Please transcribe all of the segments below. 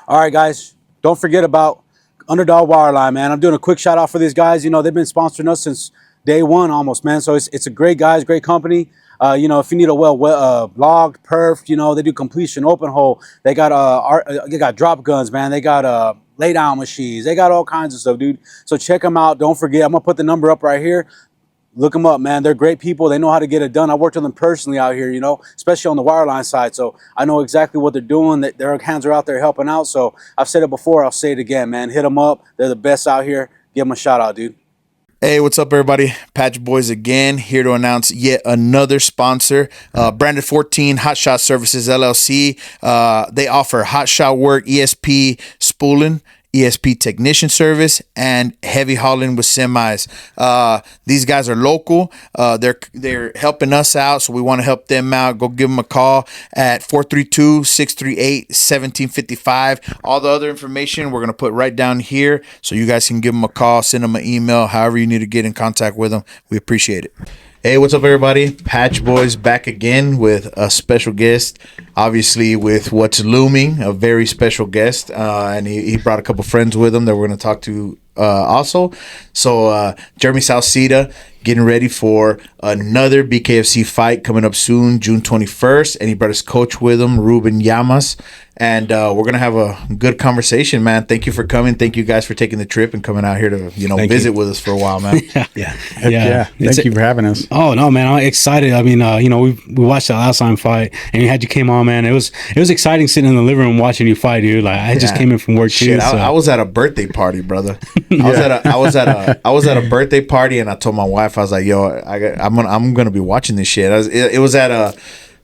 All right, guys, don't forget about Underdog Wireline, man. I'm doing a quick shout out for these guys. You know, they've been sponsoring us since day one almost, man. So it's a great guys, great company. You know, if you need a logged, perfed, you know, they do completion, open hole. They got drop guns, man. They got lay down machines. They got all kinds of stuff, dude. So check them out. Don't forget, I'm gonna put the number up right here. Look them up, man. They're great people. They know how to get it done. I worked with them personally out here, you know, especially on the wireline side. So I know exactly what they're doing. Their hands are out there helping out. So I've said it before. I'll say it again, man. Hit them up. They're the best out here. Give them a shout out, dude. Hey, what's up, everybody? Patch Boys again, here to announce yet another sponsor, Branded 14 Hot Shot Services LLC. They offer hot shot work, ESP spooling, ESP technician service, and heavy hauling with semis. These guys are local. They're helping us out, so we want to help them out. Go give them a call at 432-638-1755. All the other information we're going to put right down here, so you guys can give them a call, send them an email, however you need to get in contact with them. We appreciate it. Hey, what's up, everybody? Patch Boys back again with a special guest. Obviously, with what's looming, a very special guest. And he brought a couple friends with him that we're going to talk to also. So, Jeremy Sauceda getting ready for another BKFC fight coming up soon, June 21st. And he brought his coach with him, Ruben Llamas. And we're going to have a good conversation, man. Thank you for coming. Thank you guys for taking the trip and coming out here to, visit with us for a while, man. Yeah. Thank you for having us. Oh, no, man. I'm excited. I mean, we watched the last time fight and you came on, man. It was exciting sitting in the living room watching you fight, dude. Like, I just came in from work too. So. I was at a birthday party, brother. I was at a birthday party, and I told my wife, I was like, yo, I'm gonna be watching this shit. It was at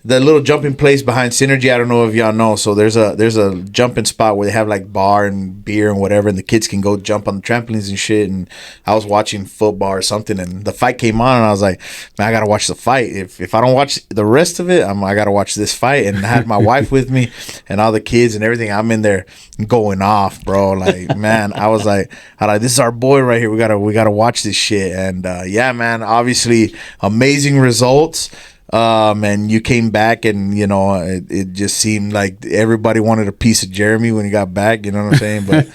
the little jumping place behind Synergy. I don't know if y'all know. So there's a jumping spot where they have like bar and beer and whatever, and the kids can go jump on the trampolines and shit. And I was watching football or something, and the fight came on, and I was like, man, I gotta watch the fight. If I don't watch the rest of it, I gotta watch this fight. And I had my wife with me and all the kids and everything. I'm in there going off, bro. Like, man, I was like, this is our boy right here. We gotta watch this shit. And yeah, man, obviously amazing results. And you came back, and it just seemed like everybody wanted a piece of Jeremy when he got back. You know what I'm saying? But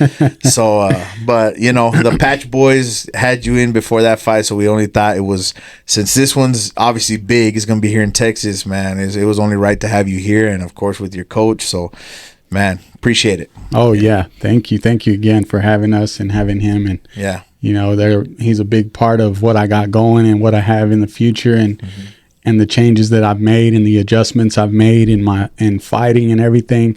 the Patch Boys had you in before that fight, so we only thought it was, since this one's obviously big, it's gonna be here in Texas, man. It was only right to have you here, and of course with your coach. So, man, appreciate it. Oh yeah, thank you again for having us and having him. And yeah, he's a big part of what I got going and what I have in the future, and. Mm-hmm. And the changes that I've made and the adjustments I've made in fighting and everything,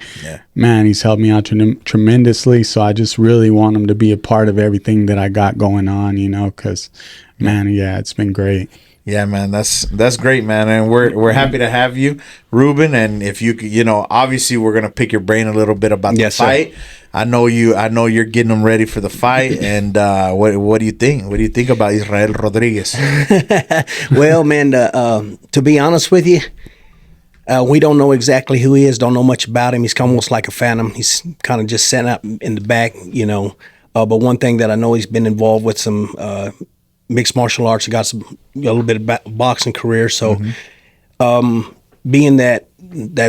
man, he's helped me out tremendously. So I just really want him to be a part of everything that I got going on, because, man, it's been great. Yeah, man, that's great, man, and we're happy to have you, Ruben. And if you could, obviously we're gonna pick your brain a little bit about the fight. Sir. I know you're getting them ready for the fight. And what do you think? What do you think about Israel Rodriguez? Well, man, to be honest with you, we don't know exactly who he is. Don't know much about him. He's almost like a phantom. He's kind of just sent out in the back, But one thing that I know, he's been involved with some mixed martial arts. He got a little bit of boxing career. So, being that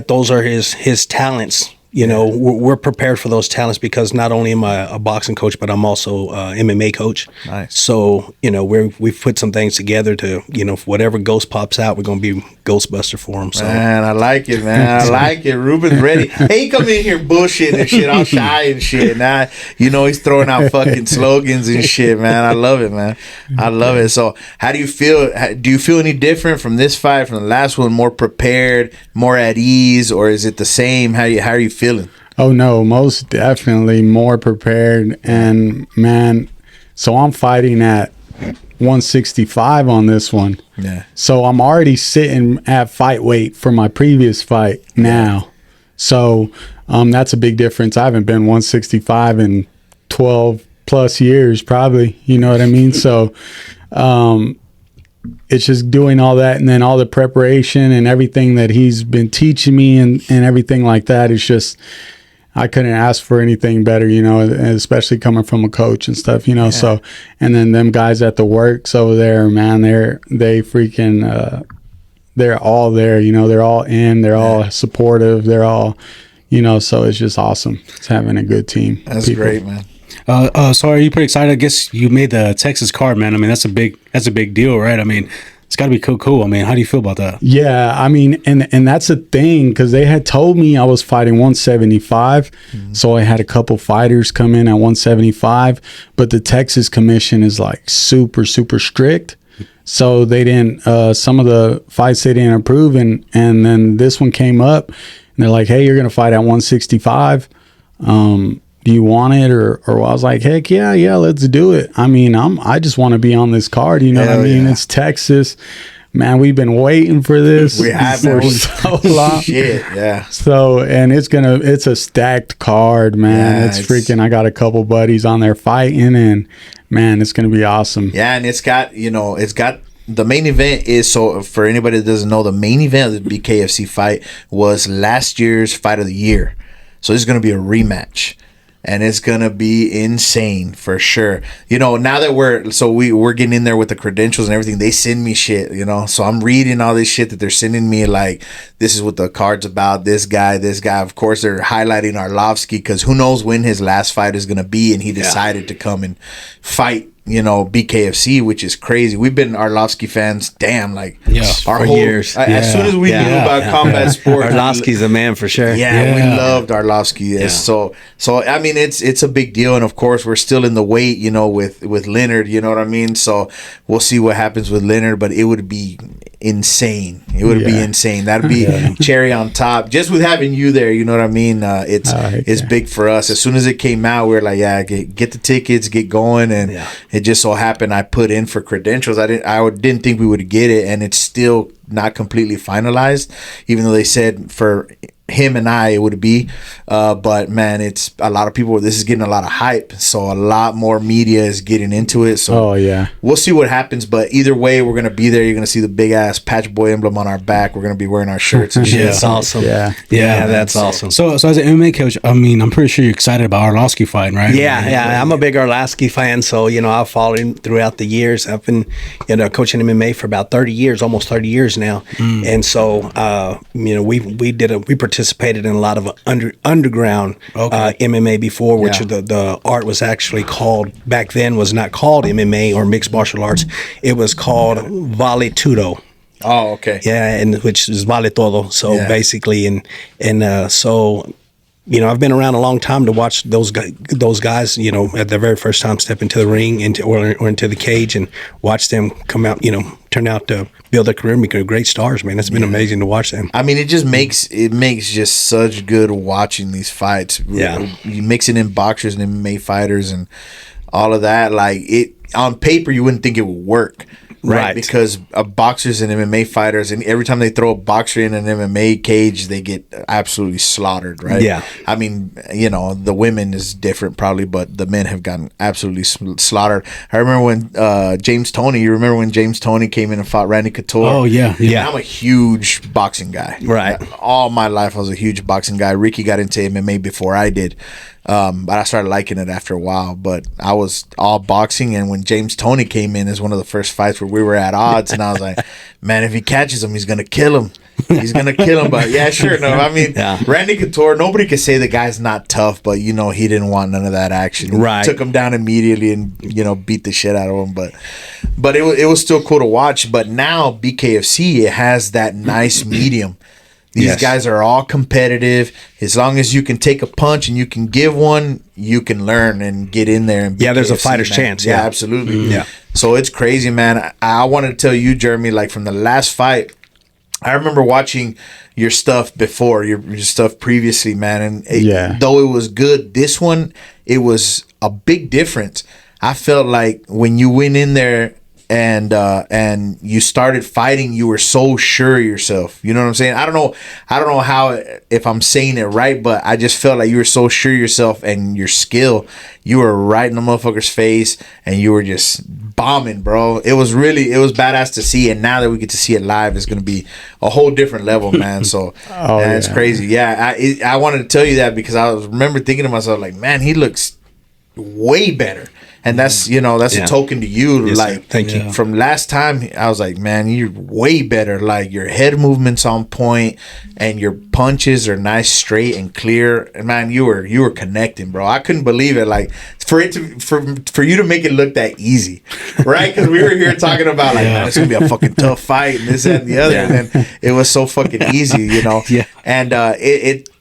those are his talents, we're prepared for those talents, because not only am I a boxing coach, but I'm also a MMA coach. Nice. So, we've put some things together to, if whatever ghost pops out, we're going to be Ghostbuster for him. So. Man, I like it, man. I like it. Ruben's ready. Hey, he come in here bullshitting and shit, all shy and shit. Now, he's throwing out fucking slogans and shit, man. I love it, man. I love it. So, how do you feel? Do you feel any different from this fight, from the last one? More prepared, more at ease, or is it the same? How are you feeling? Oh no, most definitely more prepared. And man, so I'm fighting at 165 on this one. Yeah. So I'm already sitting at fight weight for my previous fight now. So that's a big difference. I haven't been 165 in 12 plus years probably, you know what I mean? So it's just doing all that, and then all the preparation and everything that he's been teaching me and everything like that is just, I couldn't ask for anything better, especially coming from a coach and stuff, So, and then them guys at the works over there, man, they freaking, they're all there, they're all in, they're all supportive, they're all, you know, so it's just awesome. It's having a good team. That's great, man. So are you pretty excited? I guess you made the Texas card, man. I mean, that's a big deal, right? I mean, it's got to be cool. I mean, how do you feel about that? Yeah, I mean, and that's a thing, because they had told me I was fighting 175, so I had a couple fighters come in at 175, but the Texas commission is like super strict, so they didn't. Some of the fights they didn't approve, and then this one came up, and they're like, "Hey, you're gonna fight at 165. Do you want it?" Or I was like, heck yeah, let's do it. I mean, I just want to be on this card. You know what I mean? It's Texas, man. We've been waiting for this. We have for so long. Shit, yeah. So, and it's a stacked card, man. Yeah, it's freaking. I got a couple buddies on there fighting, and man, it's gonna be awesome. Yeah, and it's got the main event is, so for anybody that doesn't know, the main event of the BKFC fight was last year's fight of the year. So this is gonna be a rematch. And it's gonna be insane for sure. You know, now that we're getting in there with the credentials and everything, they send me shit, you know. So I'm reading all this shit that they're sending me, like, this is what the card's about, this guy. Of course, they're highlighting Arlovsky, because who knows when his last fight is gonna be, and he decided to come and fight, you know, BKFC, which is crazy. We've been Arlovsky fans, our whole years. As soon as we knew about combat sport, Arlovsky's a man for sure. Yeah, we loved Arlovsky. Yeah. So I mean, it's a big deal, and of course, we're still in the wait, you know, with Leonard. You know what I mean? So we'll see what happens with Leonard, but it would be insane. It would be insane. That'd be cherry on top, just with having you there. You know what I mean? It's big for us. As soon as it came out, we were like, get the tickets, get going, and it just so happened I put in for credentials. I didn't think we would get it, and it's still not completely finalized, even though they said for him and I it would be, but man, it's a lot of people. This is getting a lot of hype, so a lot more media is getting into it. So we'll see what happens, but either way, we're gonna be there. You're gonna see the big ass Patch Boy emblem on our back. We're gonna be wearing our shirts and shit. That's awesome. Yeah, that's awesome. So as an MMA coach, I mean, I'm pretty sure you're excited about Arlovsky fighting, right? Yeah, I'm a big Arlovsky fan, so you know, I've followed him throughout the years. I've been, you know, coaching MMA for about 30 years, almost 30 years now, and so you know, we participated in a lot of underground MMA before, which the art was actually called, back then was not called MMA or mixed martial arts. It was called Vale Tudo. Oh, okay. Yeah, and which is Vale Todo. So basically, and so, you know, I've been around a long time to watch those guys, you know, at their very first time step into the ring, or into the cage, and watch them come out, you know, turn out to build their career and become great stars, man. It's been amazing to watch them. I mean, it makes just such good watching these fights. Yeah. You mix it in boxers and MMA fighters and all of that. Like, it on paper, you wouldn't think it would work. Right, because boxers and MMA fighters, and every time they throw a boxer in an MMA cage, they get absolutely slaughtered, right? Yeah. I mean, you know, the women is different probably, but the men have gotten absolutely slaughtered. I remember when James Toney, you remember when James Toney came in and fought Randy Couture? Oh, yeah. I'm a huge boxing guy. Right. All my life, I was a huge boxing guy. Ricky got into MMA before I did. But I started liking it after a while. But I was all boxing, and when James Toney came in as one of the first fights where we were at odds, and I was like, man, if he catches him, he's gonna kill him. He's gonna kill him. But yeah, sure enough, I mean, Randy Couture, nobody could say the guy's not tough, but you know, he didn't want none of that action. Right. Took him down immediately and, you know, beat the shit out of him. But it was still cool to watch. But now BKFC, it has that nice medium. These guys are all competitive. As long as you can take a punch and you can give one, you can learn and get in there. And there's a fighter's chance. Yeah, absolutely. Yeah. So it's crazy, man. I wanted to tell you, Jeremy, like from the last fight, I remember watching your stuff before, your stuff previously, man. And though it was good, this one, it was a big difference. I felt like when you went in there and you started fighting, you were so sure of yourself. You know what I'm saying? I don't know how, if I'm saying it right, but I just felt like you were so sure of yourself and your skill. You were right in the motherfucker's face, and you were just bombing, bro. It was badass to see, and now that we get to see it live, it's gonna be a whole different level, man. So it's crazy. Yeah, I wanted to tell you that because I remember thinking to myself, like, man, he looks way better. And that's, that's a token to you. Yes, like, sir. Thank you. From last time, I was like, man, you're way better. Like, your head movement's on point, and your punches are nice, straight, and clear. And man, you were connecting, bro. I couldn't believe it. Like, for you to make it look that easy, right? Because we were here talking about like, man, it's gonna be a fucking tough fight and this that, and the other. And then it was so fucking easy, Yeah. And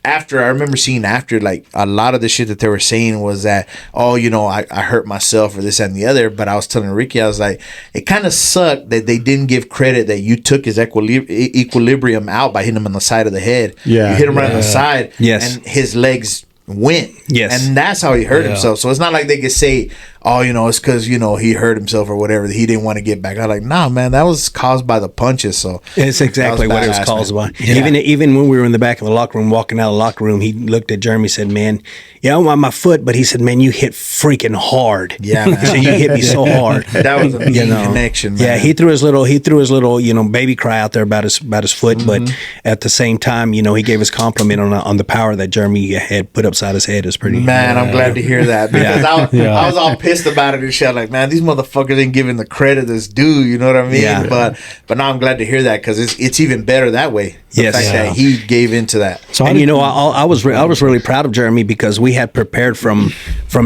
after, I remember seeing after, like, a lot of the shit that they were saying was that, oh, I hurt myself or this and the other. But I was telling Ricky, I was like, it kind of sucked that they didn't give credit that you took his equilibrium out by hitting him on the side of the head. Yeah. You hit him right on the side, Yes. and his legs went. Yes. And that's how he hurt himself. So it's not like they could say, oh, it's because, he hurt himself or whatever, that he didn't want to get back. I was like, nah, man, that was caused by the punches. So It's exactly what it was badass, caused man. by. Even when we were in the back of the locker room, walking out of the locker room, he looked at Jeremy and said, man, on my foot, but he said, man, you hit freaking hard. Yeah, man. So you hit me so hard. That was a mean connection, man. Yeah, he threw his little, baby cry out there about his foot, but at the same time, he gave his compliment on the power that Jeremy had put upside his head. Is pretty. Man, I'm glad to hear that, because I was all pissed about it and shit. Like, man, these motherfuckers ain't giving the credit that's due. You know what I mean? Yeah. But now I'm glad to hear that, because it's even better that way. The Yes. fact that he gave into that. So And I was really proud of Jeremy, because we had prepared from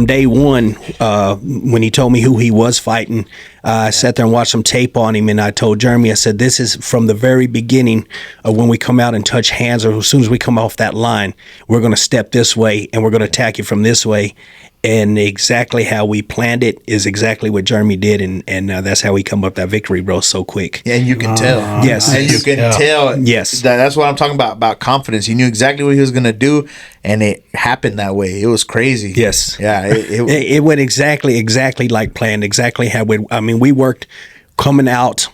day one when he told me who he was fighting. I sat there and watched some tape on him, and I told Jeremy, I said, this is from the very beginning of when we come out and touch hands, or as soon as we come off that line, we're going to step this way and we're going to attack you from this way. And exactly how we planned it is exactly what Jeremy did, and that's how we come up that victory, bro, so quick. And you can tell. Yes. And you can tell. Yes. That's what I'm talking about confidence. He knew exactly what he was going to do, and it happened that way. It was crazy. Yes. Yeah. It went exactly like planned, exactly how we worked coming out,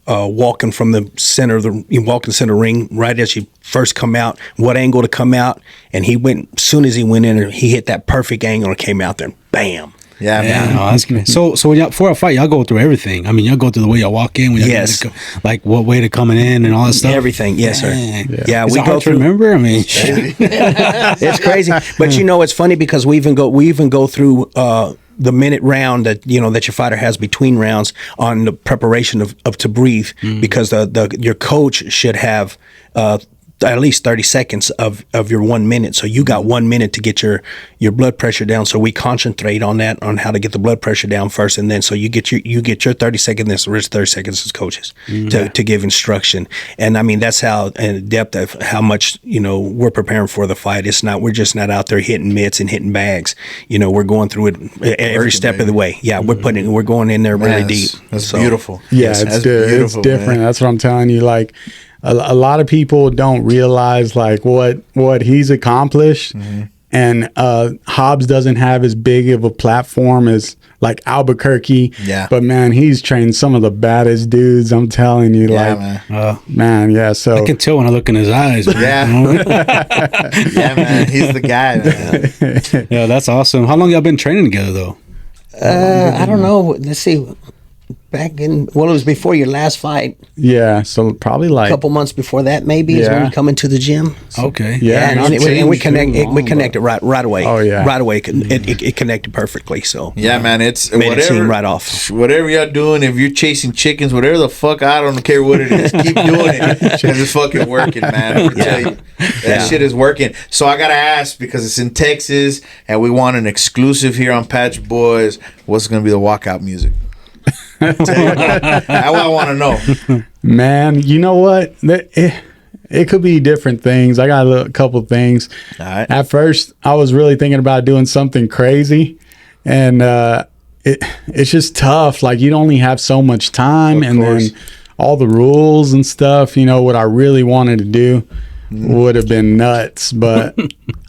walking from the center of the center ring right as you first come out, what angle to come out, and he went, as soon as he went in, he hit that perfect angle and came out there, and bam. Yeah, man. No, that's good. So when before a fight, y'all go through everything. I mean, y'all go through the way y'all walk in, when y'all Yes. like what way to coming in and all that stuff. Everything, yes, sir. Dang. Yeah, Is we it go hard to through. remember. I mean, It's crazy, but it's funny because we even go through the minute round that that your fighter has between rounds on the preparation of to breathe, because your coach should have at least 30 seconds of your 1 minute. So you got 1 minute to get your blood pressure down. So we concentrate on that, on how to get the blood pressure down first, and then so you get your 30 seconds. This rest 30 seconds as coaches to give instruction. And I mean, that's how in depth of how much we're preparing for the fight. We're just not out there hitting mitts and hitting bags. We're going through it every step of the way. Yeah, we're going in there really deep. That's beautiful. Yeah, Yes, it's that's good. beautiful, It's different. man. That's what I'm telling you. Like a lot of people don't realize like what he's accomplished, and Hobbs doesn't have as big of a platform as like Albuquerque. Yeah. But man, he's trained some of the baddest dudes. I'm telling you, Yeah, like man. yeah. So I can tell when I look in his eyes. Man. Yeah. Yeah, man. He's the guy, man. Yeah, that's awesome. How long y'all been training together though? I don't know. Let's see. Back in, it was before your last fight. yeah, so probably A like couple months before that, maybe is when Yeah. you come into the gym. Okay. Yeah, and, I've and we changed connected right away. Oh, yeah. right away. It connected perfectly. So Yeah, man. It's made it seem right off. Whatever y'all doing, if you're chasing chickens, whatever the fuck, I don't care what it is. Keep doing it, because it's fucking working, man. I'm gonna tell you, that shit is working. So I gotta ask, because it's in Texas and we want an exclusive here on Patch Boys. What's gonna be the walkout music? That's what I want to know. Man, you know what? It could be different things. I got a couple things. All right. At first, I was really thinking about doing something crazy, and it's just tough. Like, you'd only have so much time, and course. then all the rules and stuff. What I really wanted to do would have been nuts, but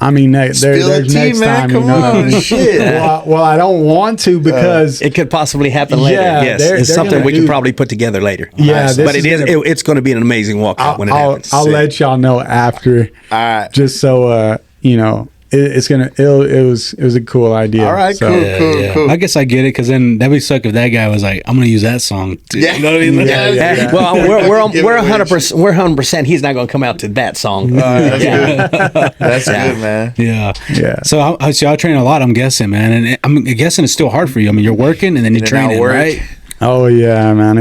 I mean, there's next time. Come what I on, mean? shit. Well, I don't want to, because it could possibly happen later. Yeah, Yes, they're it's something gonna we can do- probably put together later. Yeah, Nice. this but is it's going to be an amazing walkout when it happens. I'll let y'all know after. All right. Just so it was a cool idea. All right, So, cool. I guess I get it, because then that'd be suck if that guy was like, I'm gonna use that song too. Yeah. You know what I mean? Yeah. Well, we're 100%. We're 100%. He's not going to come out to that song. That's good. That's good, man. Yeah. Yeah. So I train a lot, I'm guessing, man. And I'm guessing it's still hard for you. I mean, you're working and then you're In and out training, work. right? Oh yeah, man.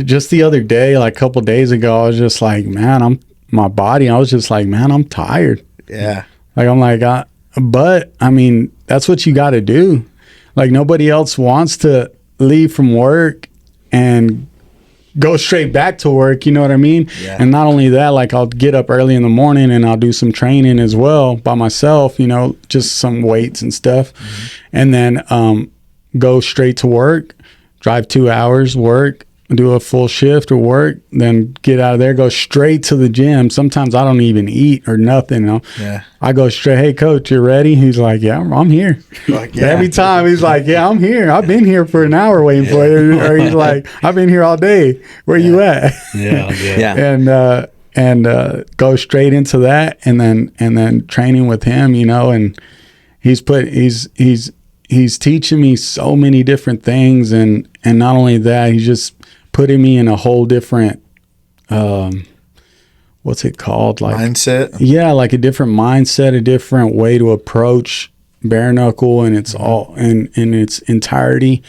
Just the other day, like a couple days ago, I was just like, man, I was just like, man, I'm tired. Yeah. Like I'm like, but I mean, that's what you got to do. Like nobody else wants to leave from work and go straight back to work. You know what I mean? Yeah. And not only that, like I'll get up early in the morning and I'll do some training as well by myself. You know, just some weights and stuff, and then go straight to work, drive 2 hours, work, do a full shift or work, then get out of there, go straight to the gym. Sometimes I don't even eat or nothing. You know? Yeah. I go straight, hey coach, you ready? He's like, yeah, I'm here. Like, yeah. Every time he's like, yeah, I'm here. I've been here for an hour waiting for you. Or he's like, I've been here all day. Where you at? Yeah. And go straight into that, and then training with him, you know, and he's teaching me so many different things, and not only that, he's just putting me in a whole different what's it called, like Mindset. Yeah, like a different mindset, a different way to approach bare knuckle, and it's all in its entirety.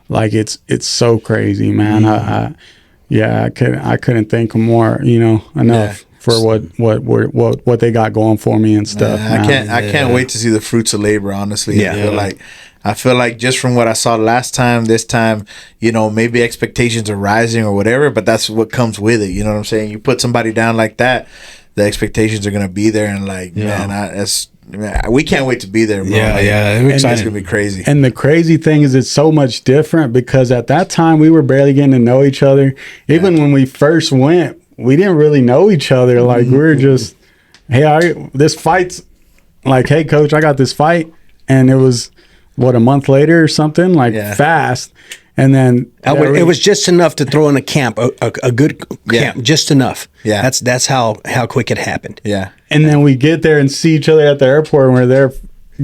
Like it's so crazy, man. I couldn't think more, you know, enough for what they got going for me and stuff. I can't wait to see the fruits of labor, honestly. Yeah. I feel like just from what I saw last time, this time, you know, maybe expectations are rising or whatever, but that's what comes with it. You know what I'm saying? You put somebody down like that, the expectations are going to be there. And like, man, we can't wait to be there, bro. It's going to be crazy. And the crazy thing is it's so much different because at that time we were barely getting to know each other. Even when we first went, we didn't really know each other. Like we were just, hey, this fight's like, hey coach, I got this fight. And it was a month later or something, fast. And then it was just enough to throw in a camp, a good camp, just enough. Yeah. That's how quick it happened. Yeah. And then we get there and see each other at the airport, and we're there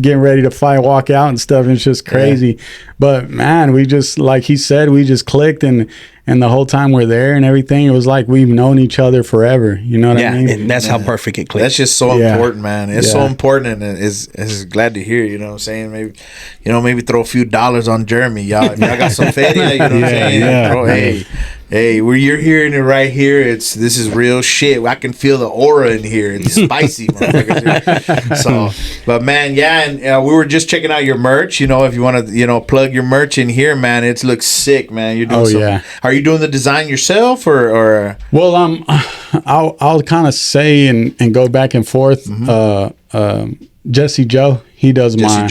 getting ready to fight, walk out and stuff. And it's just crazy. Yeah. But man, we just, like he said, we just clicked, and the whole time we're there and everything, it was like we've known each other forever. You know what I mean? And that's how perfect it clicked. That's just so important, man. It's so important, and it's glad to hear, you know what I'm saying? Maybe throw a few dollars on Jeremy. Y'all got some feria, you know what I'm saying? Yeah. Hey, where you're hearing it right here, this is real shit. I can feel the aura in here. It's spicy, motherfuckers. So, but man, and we were just checking out your merch. You know, if you want to, plug your merch in here, man, it looks sick, man. You're doing Are you doing the design yourself or? Well, I'll kind of say and go back and forth. Jesse Joe, he does my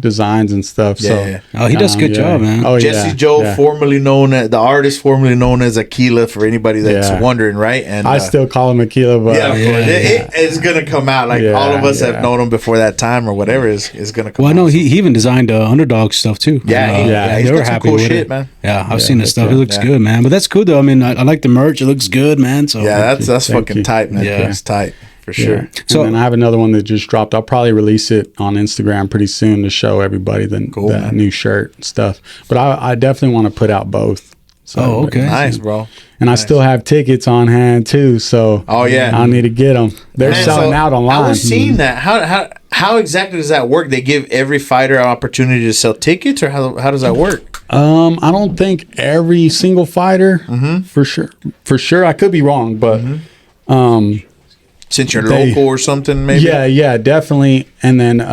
designs and stuff. Oh, he does a good job, man. Oh, Jesse Joe, formerly known as the artist, formerly known as Aquila, for anybody that's wondering, right? And I still call him Aquila, but it's gonna come out. Like all of us have known him before that time or whatever is gonna come. Well, I know out. he even designed Underdog stuff too. They were happy with it, man. Yeah, I've seen this stuff. It looks good, man. But that's cool though. I mean, I like the merch. It looks good, man. So that's fucking tight, man. Yeah, it's tight. For sure. Yeah. So then I have another one that just dropped. I'll probably release it on Instagram pretty soon to show everybody the new shirt and stuff. But I definitely want to put out both. So okay. Nice, bro. And I still have tickets on hand too. So I need to get them. They're selling out online. I was seeing that. How exactly does that work? They give every fighter an opportunity to sell tickets, or how does that work? I don't think every single fighter for sure. I could be wrong, but since you're local or something, maybe. Yeah, definitely. And then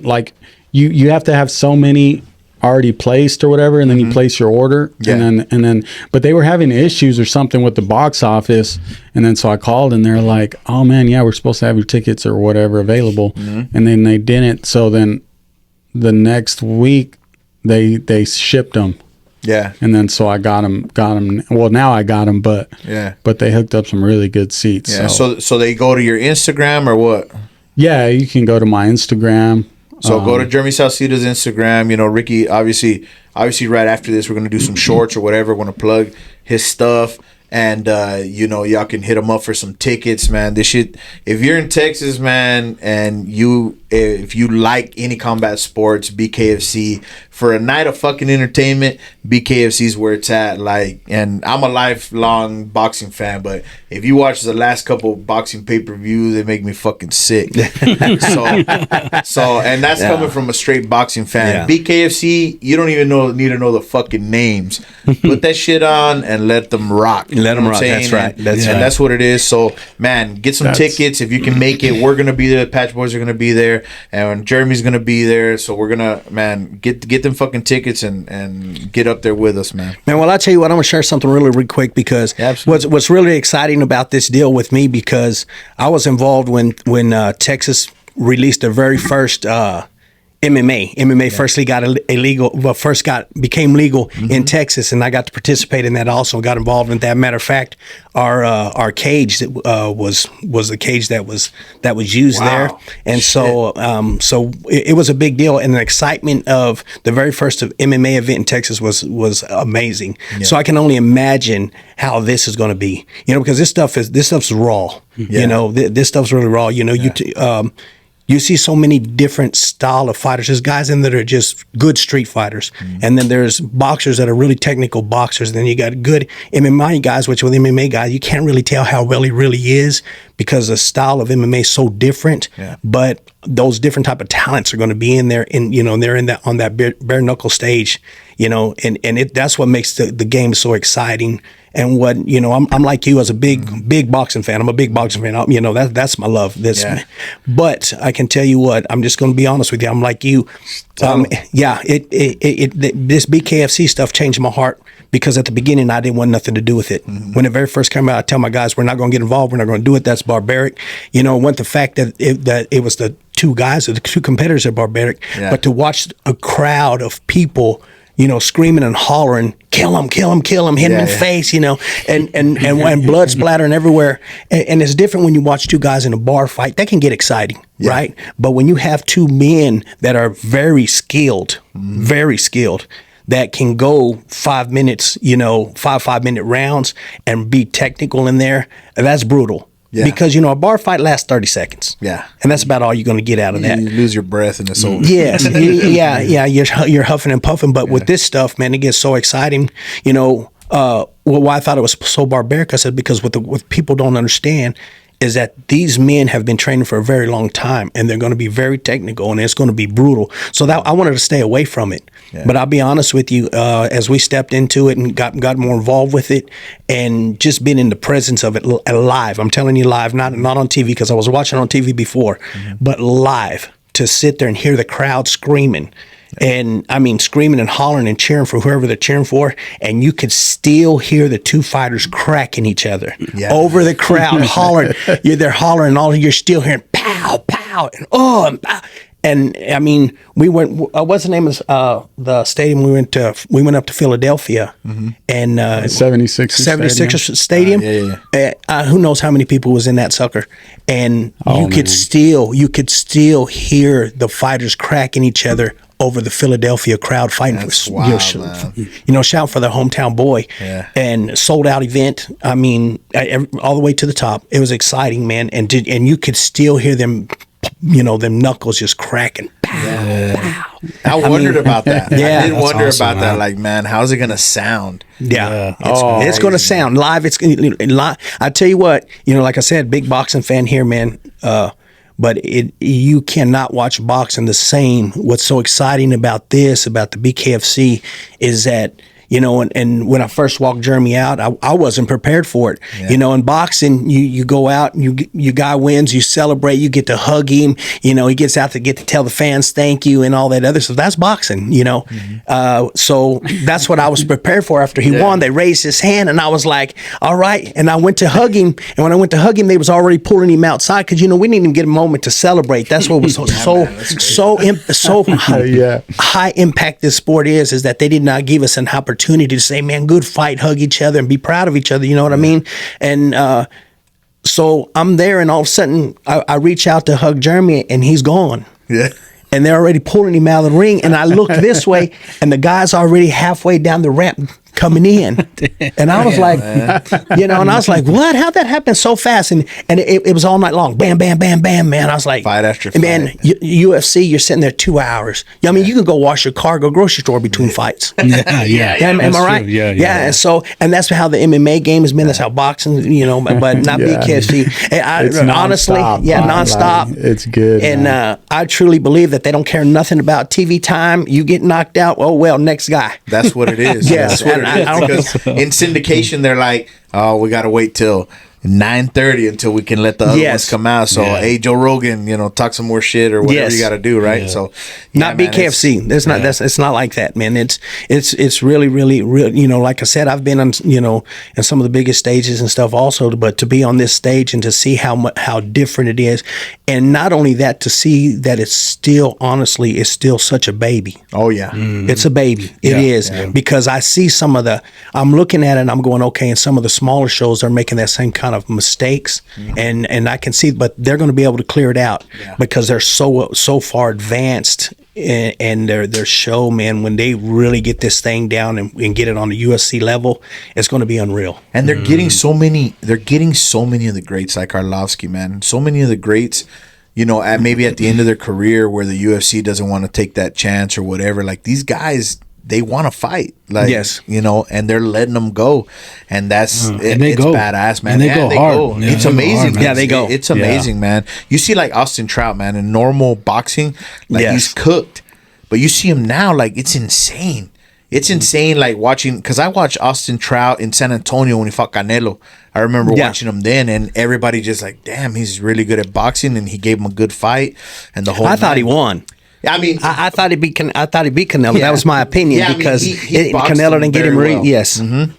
like you have to have so many already placed or whatever, and then you place your order, and then but they were having issues or something with the box office, and then so I called and they're like, oh man, we're supposed to have your tickets or whatever available, and then they didn't. So then the next week they shipped them. Yeah. And then so I got them. Well, now I got them, but they hooked up some really good seats. Yeah. So they go to your Instagram or what? Yeah, you can go to my Instagram. So go to Jeremy Sauceda's Instagram. Ricky, obviously right after this, we're going to do some shorts or whatever. We're going to plug his stuff. And y'all can hit them up for some tickets, man. This shit, if you're in Texas, man, and if you like any combat sports, BKFC, for a night of fucking entertainment, BKFC is where it's at. Like, and I'm a lifelong boxing fan, but if you watch the last couple boxing pay-per-views, they make me fucking sick. so and that's coming from a straight boxing fan. BKFC, you don't even need to know the fucking names. Put that shit on and let them rock. Let them rock. That's right. That's what it is. So, man, get some tickets if you can make it. We're gonna be there. The Patch Boys are gonna be there, and Jeremy's gonna be there. So we're gonna, man, get them fucking tickets and get up there with us, man. Man, well, I'll tell you what. I'm gonna share something really quick because what's really exciting about this deal with me, because I was involved when Texas released their very first MMA firstly got illegal. Well, became legal in Texas, and I got to participate in that. Also got involved in that. Matter of fact, our cage that was the cage that was used there, and so it was a big deal, and the excitement of the very first MMA event in Texas was amazing. Yeah. So I can only imagine how this is going to be, because this stuff's raw. Yeah. This stuff's really raw. You see so many different style of fighters. There's guys in that are just good street fighters. And then there's boxers that are really technical boxers. And then you got good MMA guys, which with MMA guys, you can't really tell how well he really is because the style of MMA is so different. Yeah. But those different type of talents are going to be in there, and they're in that on that bare knuckle stage, and that's what makes the game so exciting. And what I'm like you as a big boxing fan. I'm a big boxing fan. That's my love. But I can tell you what. I'm just going to be honest with you. I'm like you. This BKFC stuff changed my heart, because at the beginning I didn't want nothing to do with it. When it very first came out, I tell my guys, we're not going to get involved. We're not going to do it. That's barbaric. The fact that it was the two guys, the two competitors at barbaric, but to watch a crowd of people, screaming and hollering, kill him, hit him in the face, and blood splattering everywhere. And it's different when you watch two guys in a bar fight. That can get exciting, right? But when you have two men that are very skilled, that can go 5 minutes, 5-minute rounds and be technical in there, that's brutal. Yeah. Because, a bar fight lasts 30 seconds. Yeah. And that's about all you're going to get out of that. You lose your breath and it's over. Yes. You're huffing and puffing. But with this stuff, man, it gets so exciting. Why I thought it was so barbaric, I said, because what people don't understand is that these men have been training for a very long time, and they're going to be very technical, and it's going to be brutal. So that I wanted to stay away from it. Yeah. But I'll be honest with you, as we stepped into it and got more involved with it, and just been in the presence of it live. I'm telling you, live, not on TV, because I was watching on TV before, but live, to sit there and hear the crowd screaming. And I mean, screaming and hollering and cheering for whoever they're cheering for, and you could still hear the two fighters cracking each other over the crowd, hollering. They're hollering, and all you're still hearing pow, pow, and and pow. And I mean, we went. What's the name of the stadium? We went up to Philadelphia, and 76ers Stadium. Who knows how many people was in that sucker? And you could still hear the fighters cracking each other over the Philadelphia crowd, fighting for, shouting for their hometown boy, and sold out event. I mean, all the way to the top. It was exciting, man, and you could still hear them, them knuckles just cracking. Pow, pow. I wondered about that. I did wonder about that. Like, man, how's it gonna sound? It's going to sound live. It's live. I tell you what, like I said, big boxing fan here, man. But you cannot watch boxing the same. What's so exciting about the BKFC, is that, and when I first walked Jeremy out, I wasn't prepared for it. In boxing, you go out, your guy wins, you celebrate, you get to hug him, he gets out to get to tell the fans thank you and all that other stuff. That's boxing, So that's what I was prepared for. After he won, they raised his hand, and I was like, all right. And I went to hug him, and when I went to hug him, they was already pulling him outside, because, we didn't even get a moment to celebrate. That's what was so high impact this sport is that they did not give us an opportunity to say, man, good fight, hug each other, and be proud of each other. You know what I mean? And so I'm there, and all of a sudden, I reach out to hug Jeremy, and he's gone. Yeah. And they're already pulling him out of the ring. And I look this way, and the guy's already halfway down the ramp coming in. And I was like, and I was like, what? How'd that happen so fast? And it was all night long. Bam, bam, bam, bam, man. I was like, Fight after fight. Man, UFC, you're sitting there 2 hours. I mean, you can go wash your car, go grocery store between fights. Am I right? True. And that's how the MMA game has been. That's how boxing, but not BKFC. And It's honestly, nonstop, nonstop. Like, it's good. And I truly believe that they don't care nothing about TV time. You get knocked out, oh well, next guy. That's what it is. Yes. That's what it is. Because in syndication, they're like, oh, we got to wait till 9:30 until we can let the other ones come out. So, hey, Joe Rogan, talk some more shit or whatever you got to do, right? So, not BKFC. It's not like that, man. It's really, really, like I said, I've been on, in some of the biggest stages and stuff also, but to be on this stage and to see how different it is, and not only that, to see that it's still, honestly, it's still such a baby. Oh yeah, it's a baby. It is because I see I'm looking at it and I'm going, okay, and some of the smaller shows are making that same kind of mistakes, and I can see, but they're going to be able to clear it out because they're so far advanced in their show, man. When they really get this thing down and get it on the UFC level, it's going to be unreal. And they're getting so many. They're getting so many of the greats like Arlovsky, man. So many of the greats. Maybe at the end of their career where the UFC doesn't want to take that chance or whatever. Like these guys, they want to fight. Like, and they're letting them go. And that's, it's badass, man. And they go hard. It's amazing. Yeah, they go. It's amazing, man. You see like Austin Trout, man, in normal boxing, like he's cooked. But you see him now, like it's insane. It's insane, like watching, because I watched Austin Trout in San Antonio when he fought Canelo. I remember watching him then, and everybody just like, damn, he's really good at boxing, and he gave him a good fight, and the whole. I thought he won. I mean, I thought he beat Canelo. Yeah. That was my opinion because Canelo didn't get him. Well. Yes. Mm-hmm.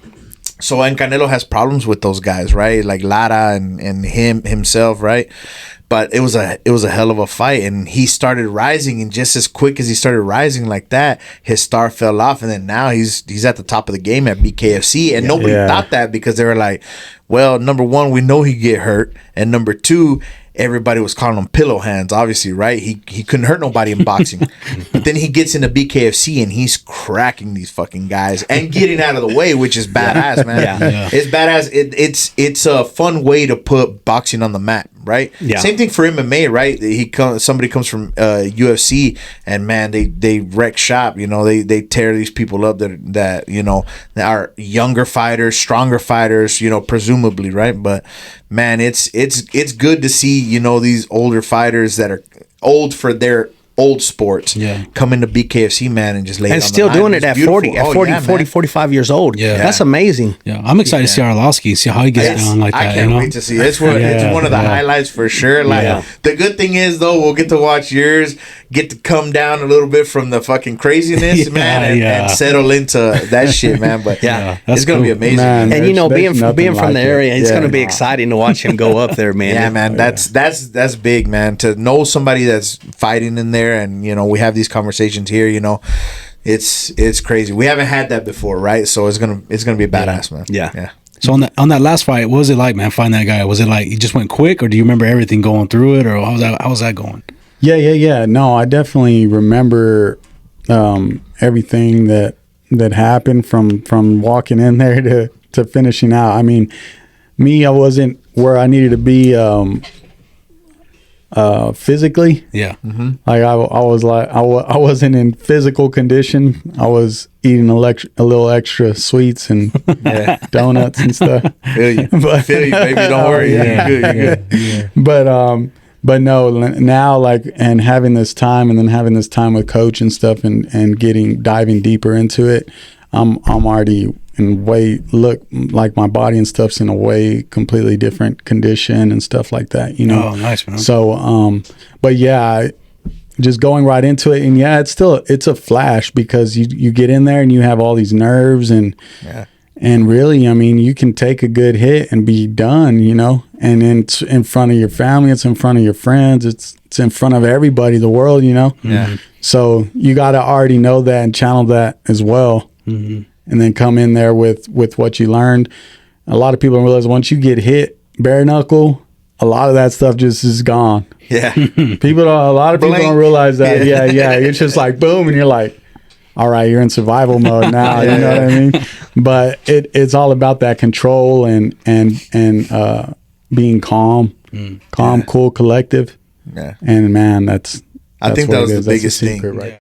So and Canelo has problems with those guys, right? Like Lara and himself, right? But it was a hell of a fight, and he started rising, and just as quick as he started rising like that, his star fell off, and then now he's at the top of the game at BKFC, and nobody thought that because they were like, well, number one, we know he get hurt, and number two, everybody was calling him pillow hands, obviously, right? He couldn't hurt nobody in boxing. But then he gets into BKFC and he's cracking these fucking guys and getting out of the way, which is badass, man. It's badass. It's a fun way to put boxing on the map, right? Same thing for MMA, right? Somebody comes from UFC and man, they wreck shop. They tear these people up that are younger fighters, stronger fighters, presumably, right? But man, it's good to see these older fighters that are old for their old sports come into BKFC, man, and just lay it on the still line. doing it at 40, 45 years old. That's amazing. I'm excited to see Arlovsky, see how he gets down like that. I can't wait to see it. It's one of the highlights for sure. Like the good thing is though, we'll get to watch yours, get to come down a little bit from the fucking craziness, man, and settle into that shit, man. But it's gonna be amazing. Man, and being from the area, it's gonna be exciting to watch him go up there, man. Yeah, man, that's big, man. To know somebody that's fighting in there, and we have these conversations here, it's crazy. We haven't had that before, right? So it's gonna be badass, man. Yeah. So on that last fight, what was it like, man? Fighting that guy, was it like you just went quick, or do you remember everything going through it, or how was that going? Yeah. No, I definitely remember everything that happened from walking in there to finishing out. I mean, I wasn't where I needed to be physically. Like I wasn't in physical condition. I was eating a little extra sweets and donuts and stuff. Feel you, baby. Don't worry. You're good. But no, now and having this time, and then having this time with coach and stuff, and diving deeper into it, I'm already look like my body and stuff's in a way completely different condition and stuff like that. Oh, nice, man. So, but just going right into it, and it's a flash because you get in there and you have all these nerves and really, I mean, you can take a good hit and be done, and it's in front of your family, it's in front of your friends, it's in front of everybody, the world, So you got to already know that and channel that as well. And then come in there with what you learned. A lot of people don't realize once you get hit bare knuckle, a lot of that stuff just is gone. Yeah. A lot of people don't realize that. Yeah. It's just like boom, and you're like, all right, you're in survival mode now. You know what I mean? But it's all about that control and being calm, cool, collective. Yeah. And man, I think that was the biggest thing. Secret, right?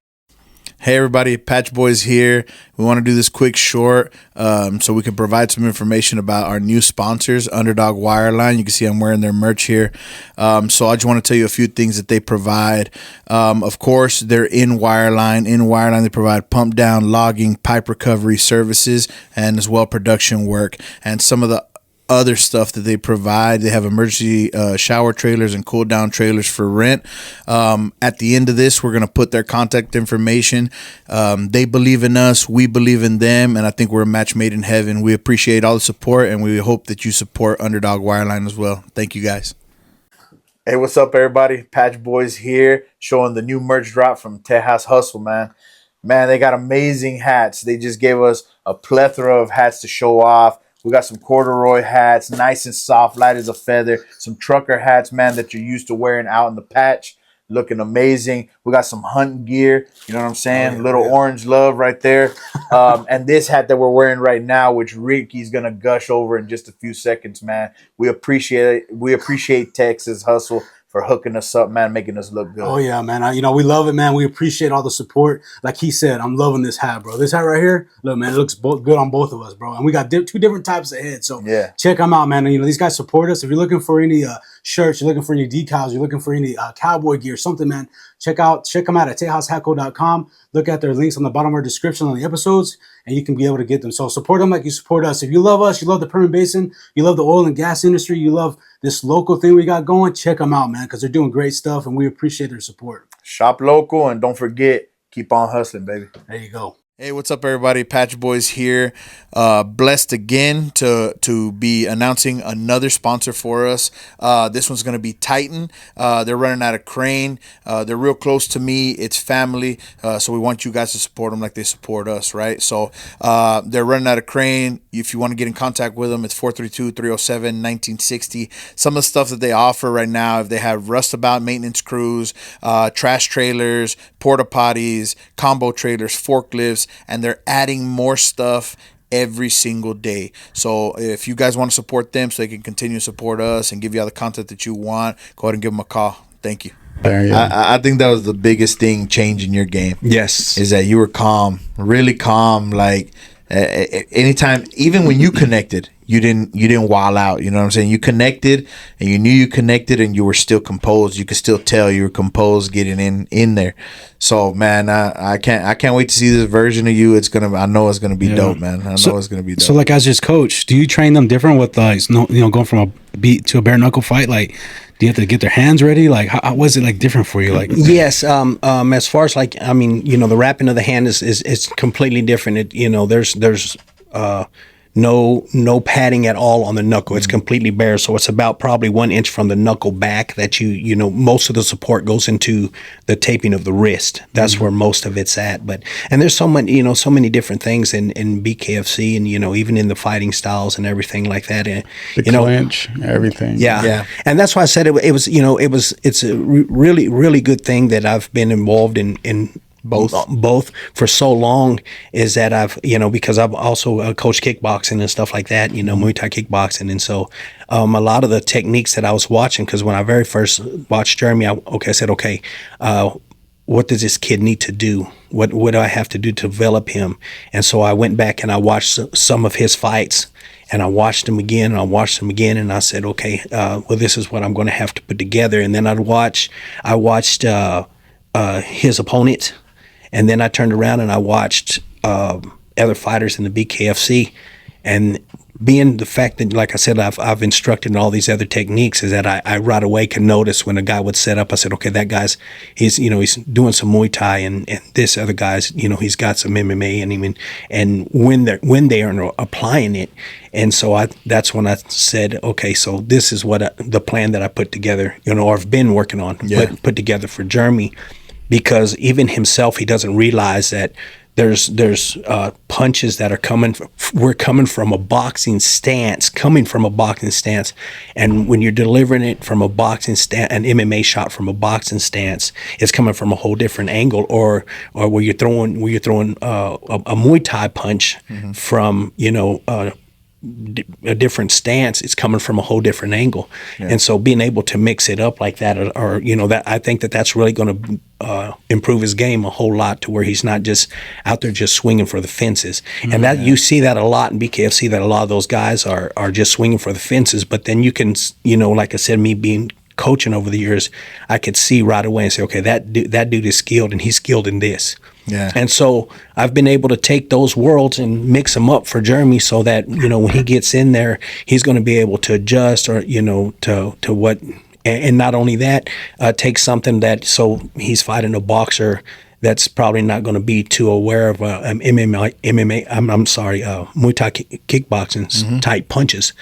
Hey everybody, Patch Boys here. We want to do this quick short so we can provide some information about our new sponsors, Underdog Wireline. You can see I'm wearing their merch here. So I just want to tell you a few things that they provide. Of course, they're in Wireline. In Wireline, they provide pump down, logging, pipe recovery services, and as well production work. And some of the other stuff that they provide, they have emergency shower trailers and cool down trailers for rent. At the end of this, we're going to put their contact information. They believe in us, we believe in them, and I think we're a match made in heaven. We appreciate all the support, and we hope that you support Underdog Wireline as well. Thank you guys. Hey, what's up everybody? Patch Boys here, showing the new merch drop from Tejas Hustle, man. Man, they got amazing hats. They just gave us a plethora of hats to show off. We got some corduroy hats, nice and soft, light as a feather. Some trucker hats, man, that you're used to wearing out in the patch. Looking amazing. We got some hunting gear. You know what I'm saying? Little orange love right there. And this hat that we're wearing right now, which Ricky's going to gush over in just a few seconds, man. We appreciate it. We appreciate Texas Hustle for hooking us up, man, making us look good. Oh, yeah, man. We love it, man. We appreciate all the support. Like he said, I'm loving this hat, bro. This hat right here, look, man, it looks good on both of us, bro. And we got two different types of heads. So check them out, man. And, these guys support us. If you're looking for any shirts, you're looking for any decals, you're looking for any cowboy gear, something, man, check them out at TejasHatco.com. Look at their links on the bottom of our description on the episodes, and you can be able to get them. So support them like you support us. If you love us, you love the Permian Basin, you love the oil and gas industry, you love this local thing we got going, check them out, man, because they're doing great stuff, and we appreciate their support. Shop local, and don't forget, keep on hustling, baby. There you go. Hey, what's up, everybody? Patch Boys here. Blessed again to be announcing another sponsor for us. This one's going to be Titan. They're running out of Crane. They're real close to me. It's family. So we want you guys to support them like they support us, right? So they're running out of Crane. If you want to get in contact with them, it's 432-307-1960. Some of the stuff that they offer right now, if they have rustabout maintenance crews, trash trailers, porta potties, combo trailers, forklifts, and they're adding more stuff every single day. So if you guys want to support them so they can continue to support us and give you all the content that you want, go ahead and give them a call. Thank you. I think that was the biggest thing changing your game. Yes. Is that you were calm, really calm. Like anytime, even when you connected, you didn't wild out. You know what I'm saying? You connected, and you knew you connected, and you were still composed. You could still tell you were composed getting in there. So man, I can't wait to see this version of you. I know it's gonna be dope, man. I know it's gonna be dope. So like as his coach, do you train them different with going from a beat to a bare knuckle fight? Like, do you have to get their hands ready? Like, how was it like different for you? Like, yes. As far as like, I mean, the wrapping of the hand is completely different. There's no padding at all on the knuckle. It's completely bare. So it's about probably 1 inch from the knuckle back that most of the support goes into the taping of the wrist. That's where most of it's at. And there's so many different things in BKFC and, even in the fighting styles and everything like that. And, the clinch, everything. Yeah. And that's why I said it's a really, really good thing that I've been involved in both for so long, is that I've because I've also coached kickboxing and stuff like that, Muay Thai kickboxing, and so a lot of the techniques that I was watching, because when I very first watched Jeremy, I said what does this kid need to do? What do I have to do to develop him? And so I went back and I watched some of his fights, and I watched them again, and I watched them again, and I said, okay, well, this is what I'm going to have to put together. And then I watched his opponent. And then I turned around and I watched other fighters in the BKFC, and being the fact that, like I said, I've instructed in all these other techniques, is that I right away can notice when a guy would set up. I said, okay, that guy's he's doing some Muay Thai, and this other guy's he's got some MMA, and when they are applying it, and so that's when I said, okay, so this is what the plan that I put together, or I've been working on, put together for Jeremy. Because even himself, he doesn't realize that there's punches that are we're coming from a boxing stance, and when you're delivering it from a boxing stance, an MMA shot from a boxing stance, it's coming from a whole different angle, or where you're throwing a Muay Thai punch from a different stance, it's coming from a whole different angle. And so being able to mix it up like that, or that, I think that's really going to improve his game a whole lot, to where he's not just out there just swinging for the fences. And that you see that a lot in BKFC, that a lot of those guys are just swinging for the fences. But then you can, like I said, me being coaching over the years, I could see right away and say, okay, that dude is skilled, and he's skilled in this. Yeah. And so I've been able to take those worlds and mix them up for Jeremy, so that, when he gets in there, he's going to be able to adjust, or, to what, and not only that, take something that, so he's fighting a boxer that's probably not going to be too aware of MMA, Muay Thai kickboxing type punches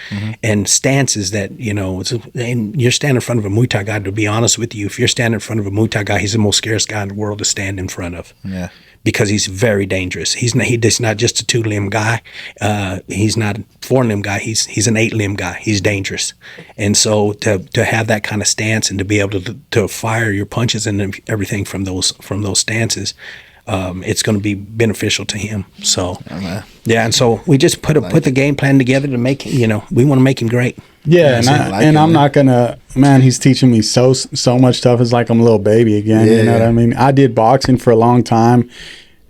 and stances that, and you're standing in front of a Muay Thai guy. To be honest with you, if you're standing in front of a Muay Thai guy, he's the most scariest guy in the world to stand in front of. Yeah. Because he's very dangerous. He's not just a 2-limb guy. He's not a 4-limb guy. He's an 8-limb guy. He's dangerous. And so to have that kind of stance, and to be able to fire your punches and everything from those stances, it's going to be beneficial to him. So and so we just put the game plan together to make we want to make him great. Yeah, I'm not gonna. Man, he's teaching me so much stuff. It's like I'm a little baby again. You know what I mean? I did boxing for a long time,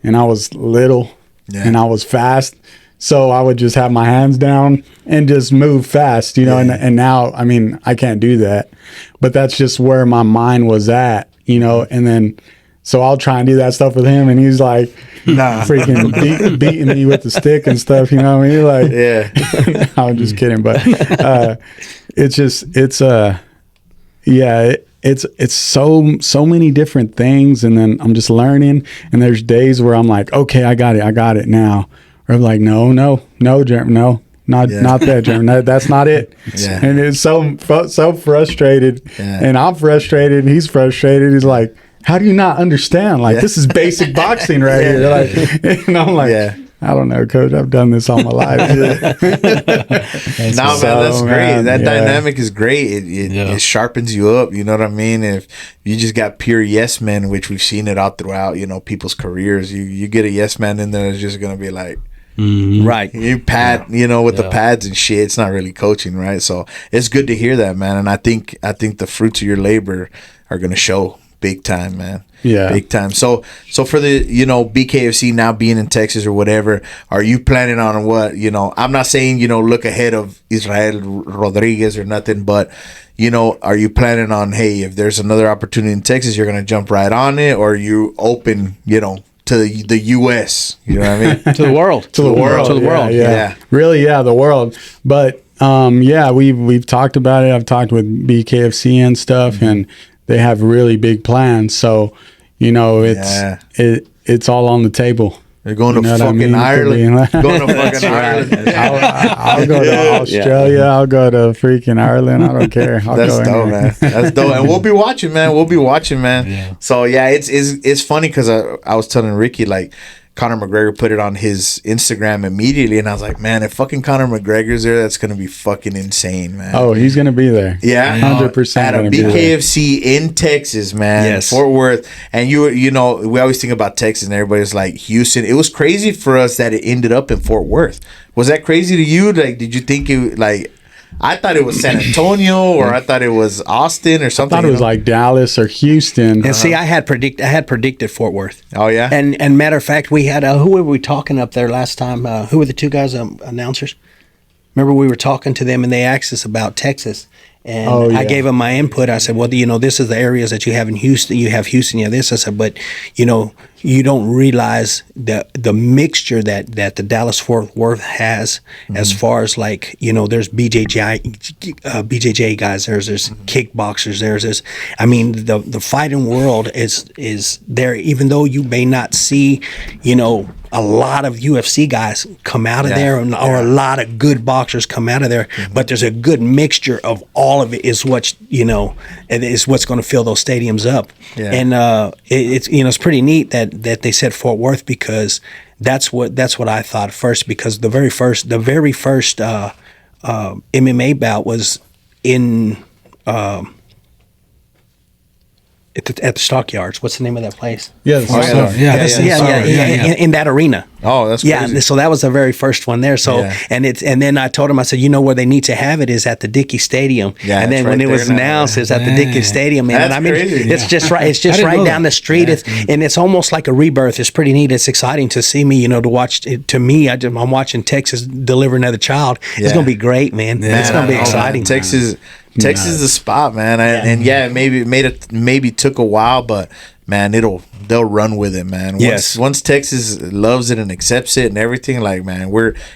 and I was little, and I was fast. So I would just have my hands down and just move fast, And now, I mean, I can't do that, but that's just where my mind was at, And then, so I'll try and do that stuff with him, and he's like, freaking beating me with the stick and stuff. You know what I mean? Like, I'm just kidding, but it's so many different things, and then I'm just learning. And there's days where I'm like, okay, I got it now. Or I'm like, no, Jeremy, no. Not that, Jeremy. That's not it. Yeah. And it's so frustrated, and I'm frustrated, and he's frustrated. He's like, how do you not understand? Like, this is basic boxing right here. Like, and I'm like, I don't know, Coach. I've done this all my life. That's great. That dynamic is great. It sharpens you up. You know what I mean? If you just got pure yes men, which we've seen it out throughout, people's careers, you get a yes man in there that's just going to be like, right. You pad, with the pads and shit. It's not really coaching, right? So it's good to hear that, man. And I think the fruits of your labor are going to show big time, man. Yeah, big time. So for the BKFC now being in Texas or whatever, are you planning on what? I'm not saying look ahead of Israel Rodriguez or nothing, but are you planning on, hey, if there's another opportunity in Texas, you're gonna jump right on it, or are you open, to the U.S. You know what I mean? To the world. To the world. Yeah. Really, the world. But we've talked about it. I've talked with BKFC and stuff, and they have really big plans. So, it's all on the table. They're going to fucking Ireland. Going to fucking Ireland. I'll go to Australia. I'll go to freaking Ireland. I don't care. That's dope, man. That's dope. And we'll be watching, man. Yeah. So, it's funny because I was telling Ricky, like, Conor McGregor put it on his Instagram immediately, and I was like, man, if fucking Conor McGregor's there, that's going to be fucking insane, man. Oh, he's going to be there. Yeah. 100% at a BKFC in Texas, man. Yes. Fort Worth. And we always think about Texas, and everybody's like, Houston. It was crazy for us that it ended up in Fort Worth. Was that crazy to you? Like, did you think it, like... I thought it was San Antonio, or I thought it was Austin or something. I thought it was like Dallas or Houston. And see, I had predicted Fort Worth. Oh yeah. And matter of fact, we had who were we talking up there last time? Who were the two guys announcers? Remember, we were talking to them, and they asked us about Texas. And I gave them my input. I said, well, this is the areas that you have in Houston. You have Houston, this. I said, but, you don't realize the mixture that the Dallas-Fort Worth has as far as, like, there's BJJ guys, there's kickboxers, there's I mean, the fighting world is there, even though you may not see, a lot of UFC guys come out of there, or a lot of good boxers come out of there. But there's a good mixture of all of it. Is what it is what's going to fill those stadiums up. Yeah. And it's it's pretty neat that they said Fort Worth, because that's what I thought first, because the very first MMA bout was in. At the Stockyards. What's the name of that place? Yeah, in that arena. Oh, that's crazy. Yeah. So that was the very first one there. So and then I told him, I said, where they need to have it is at the Dickey Stadium. Yeah, and then when it was announced, it's at the Dickey Stadium. Man, that's crazy. It's just right. It's just right down the street. And it's almost like a rebirth. It's pretty neat. It's exciting to see me. To watch. To me, I'm watching Texas deliver another child. It's gonna be great, man. It's gonna be exciting. Texas is the spot, man. Maybe took a while, but man, they'll run with it, man. Once Texas loves it and accepts it and everything, like, man,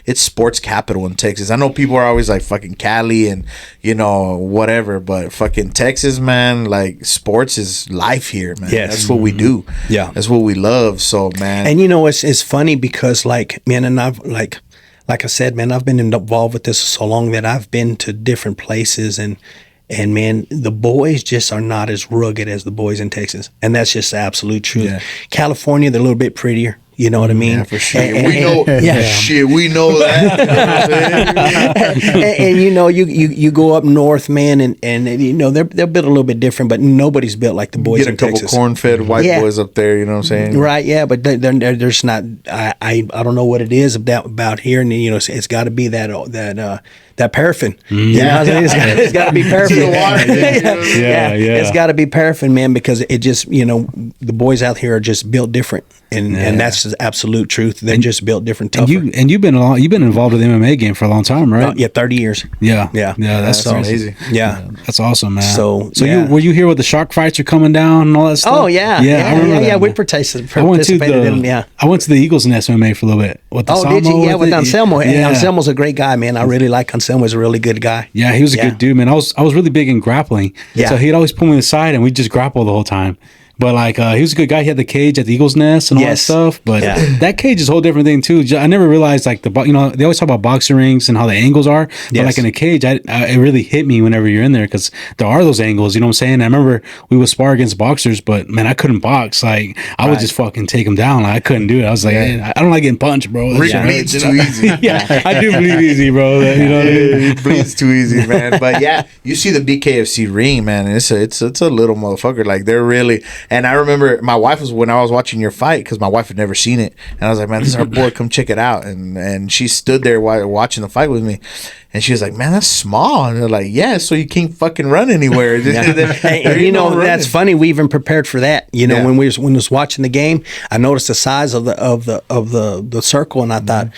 it's sports capital in Texas. I know people are always like fucking Cali and whatever, but fucking Texas, man, like, sports is life here, man. That's what we do. Yeah, that's what we love. So, man, and it's funny because, like, man, and I've like I said, man, I've been involved with this so long that I've been to different places, and man, the boys just are not as rugged as the boys in Texas, and that's just the absolute truth. Yeah. California, they're a little bit prettier. You know what I mean? Yeah, for sure. We know that. And you go up north, man, and they're built a little bit different, but nobody's built like the boys in Texas. Get a couple corn-fed white boys up there. You know what I'm saying? Right? Yeah, but there's not. I don't know what it is about here, and it's got to be that paraffin. It's got to be paraffin. It's got to be paraffin, man, because it just the boys out here are just built different. And that's the absolute truth. They're just built different, tougher. And you've been involved with the MMA game for a long time, right? 30 years. Yeah. That's amazing. Yeah, that's awesome, man. So were you here with the shark fights are coming down and all that stuff? Oh yeah. I remember that. Yeah, we participated in. Yeah, I went to the Eagles Nest MMA for a little bit. With did you? Yeah, with Anselmo. Yeah. Anselmo's a great guy, man. I really like Anselmo. He's a really good guy. Yeah, he was a good dude, man. I was really big in grappling. Yeah. So he'd always pull me aside and we'd just grapple the whole time. But like he was a good guy. He had the cage at the Eagles Nest and all that stuff. But that cage is a whole different thing too. I never realized like they always talk about boxing rings and how the angles are. But like in a cage, it really hit me whenever you're in there because there are those angles. You know what I'm saying? I remember we would spar against boxers, but man, I couldn't box. Like I would just fucking take them down. Like I couldn't do it. I was like, I don't like getting punched, bro. Rick bleeds too easy. Yeah, I do bleed easy, bro. You know what I mean? It bleeds too easy, man. But yeah, you see the BKFC ring, man. And it's a little motherfucker. Like they're really. And I remember my wife when I was watching your fight, because my wife had never seen it, and I was like, man, this is our boy, come check it out. And she stood there while watching the fight with me, and she was like, man, that's small. And they're like, yeah, so you can't fucking run anywhere. And that's funny. We even prepared for that. When we was watching the game, I noticed the size of the circle, and I thought,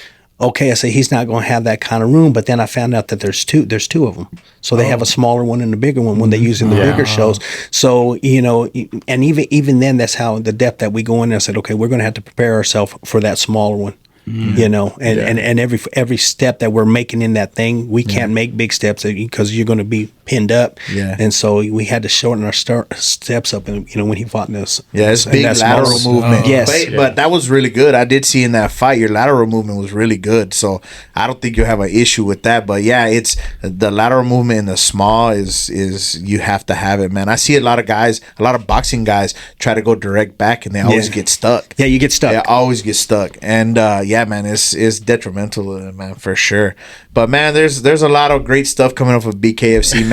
okay, I say he's not going to have that kind of room. But then I found out that there's two of them. So they have a smaller one and a bigger one when they use in the bigger shows. So, and even then, that's how the depth that we go in there. I said, okay, we're going to have to prepare ourselves for that smaller one. And every step that we're making in that thing, we can't make big steps because you're going to be pinned up. And so we had to shorten our steps up. And when he fought in this, it's big lateral movement. But that was really good. I did see in that fight your lateral movement was really good. So I don't think you'll have an issue with that. But yeah, it's the lateral movement in the small is you have to have it, man. I see a lot of boxing guys try to go direct back and they always get stuck. Yeah, you get stuck. They always get stuck. And yeah, man, it's detrimental, man, for sure. But man, there's a lot of great stuff coming up with BKFC, man.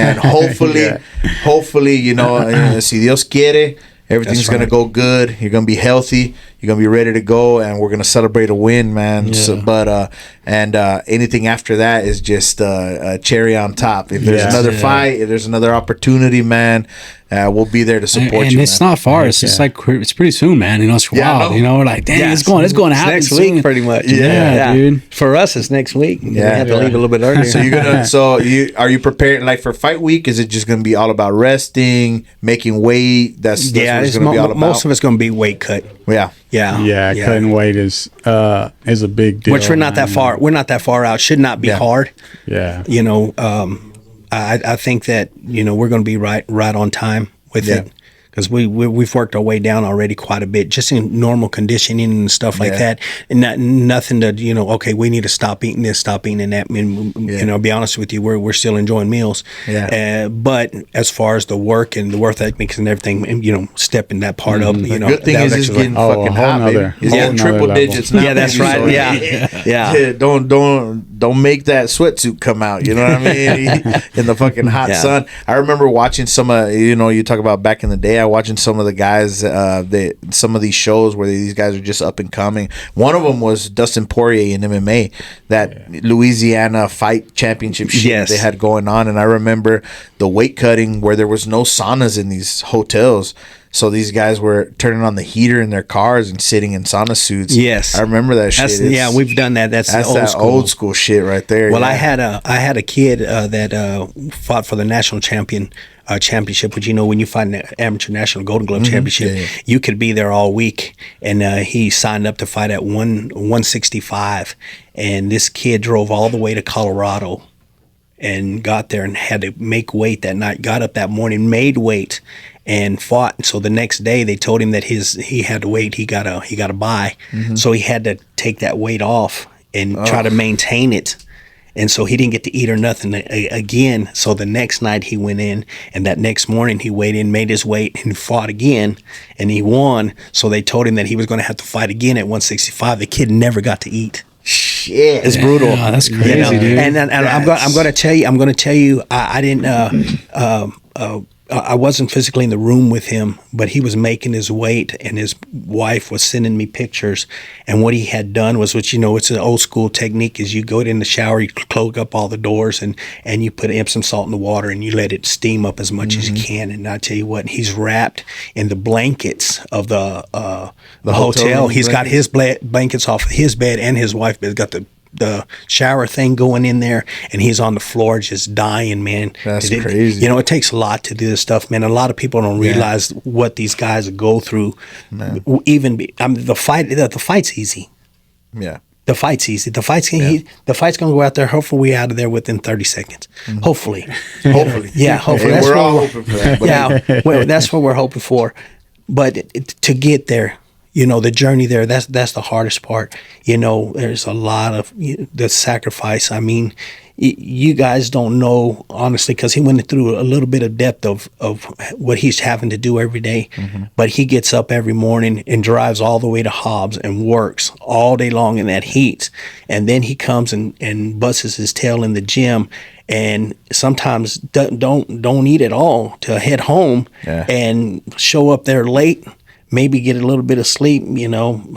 Hopefully, si Dios quiere, everything's gonna go good. You're gonna be healthy. You're gonna be ready to go, and we're gonna celebrate a win, man. Yeah. So, but anything after that is just a cherry on top. If there's another fight, if there's another opportunity, man, we'll be there to support you. And it's not far. It's just like it's pretty soon, man. It's wild. We're like, damn, it's going to happen next soon. week, pretty much. Yeah, dude. For us, it's next week. We have to leave a little bit earlier. So are you preparing like for fight week? Is it just gonna be all about resting, making weight? That's what it's gonna be all about. Most of it's gonna be weight cut. Yeah. Cutting weight is a big deal. Which we're not that far. We're not that far out. Should not be hard. Yeah. I think that we're going to be right on time with it. because we've worked our way down already quite a bit, just in normal conditioning and stuff like that, and nothing to okay, we need to stop eating this, stop eating that. I mean, I'll be honest with you, we're still enjoying meals, but as far as the work and the work ethics and everything, stepping that part up, the good thing is it's getting fucking hot, baby. It's getting triple digits now. Yeah, that's right. So yeah. Don't make that sweatsuit come out. You know what I mean? In the fucking hot sun. I remember watching some of you talk about back in the day. I watching some of the guys, some of these shows where these guys are just up and coming. One of them was Dustin Poirier in MMA, that Louisiana fight championship shit they had going on. And I remember the weight cutting where there was no saunas in these hotels. So these guys were turning on the heater in their cars and sitting in sauna suits. Yes, I remember that shit. We've done that. That's old school shit right there. Well, I had a kid that fought for the national championship, which when you fight an amateur national Golden Glove championship, you could be there all week. And he signed up to fight at 165, and this kid drove all the way to Colorado and got there and had to make weight that night. Got up that morning, made weight, and fought. And so the next day they told him that he had to wait. He got a bye, so he had to take that weight off and try to maintain it. And so he didn't get to eat or nothing again. So the next night he went in, and that next morning he weighed in, made his weight, and fought again, and he won. So they told him that he was going to have to fight again at 165. The kid never got to eat. Shit, it's brutal. Yeah, that's crazy, dude. And I'm going to tell you, I didn't. I wasn't physically in the room with him, but he was making his weight, and his wife was sending me pictures. And what he had done was, which it's an old school technique, is you go in the shower, you close up all the doors, and you put Epsom salt in the water, and you let it steam up as much as you can. And I tell you what, he's wrapped in the blankets of the hotel. He's got his blankets off his bed, and his wife has got the shower thing going in there, and he's on the floor just dying, man. That's crazy. It takes a lot to do this stuff, man. A lot of people don't realize what these guys go through. Man. The fight's easy. Yeah. The fight's easy. The fight's gonna go out there. Hopefully, we out of there within 30 seconds. Hopefully. Yeah. Hopefully. We're all hoping for that. Yeah. Well, that's what we're hoping for. But to get there, the journey there, that's the hardest part. There's a lot of the sacrifice. I mean, you guys don't know, honestly, because he went through a little bit of depth of what he's having to do every day. But he gets up every morning and drives all the way to Hobbs and works all day long in that heat. And then he comes and busts his tail in the gym, and sometimes don't eat at all to head home and show up there late. Maybe get a little bit of sleep,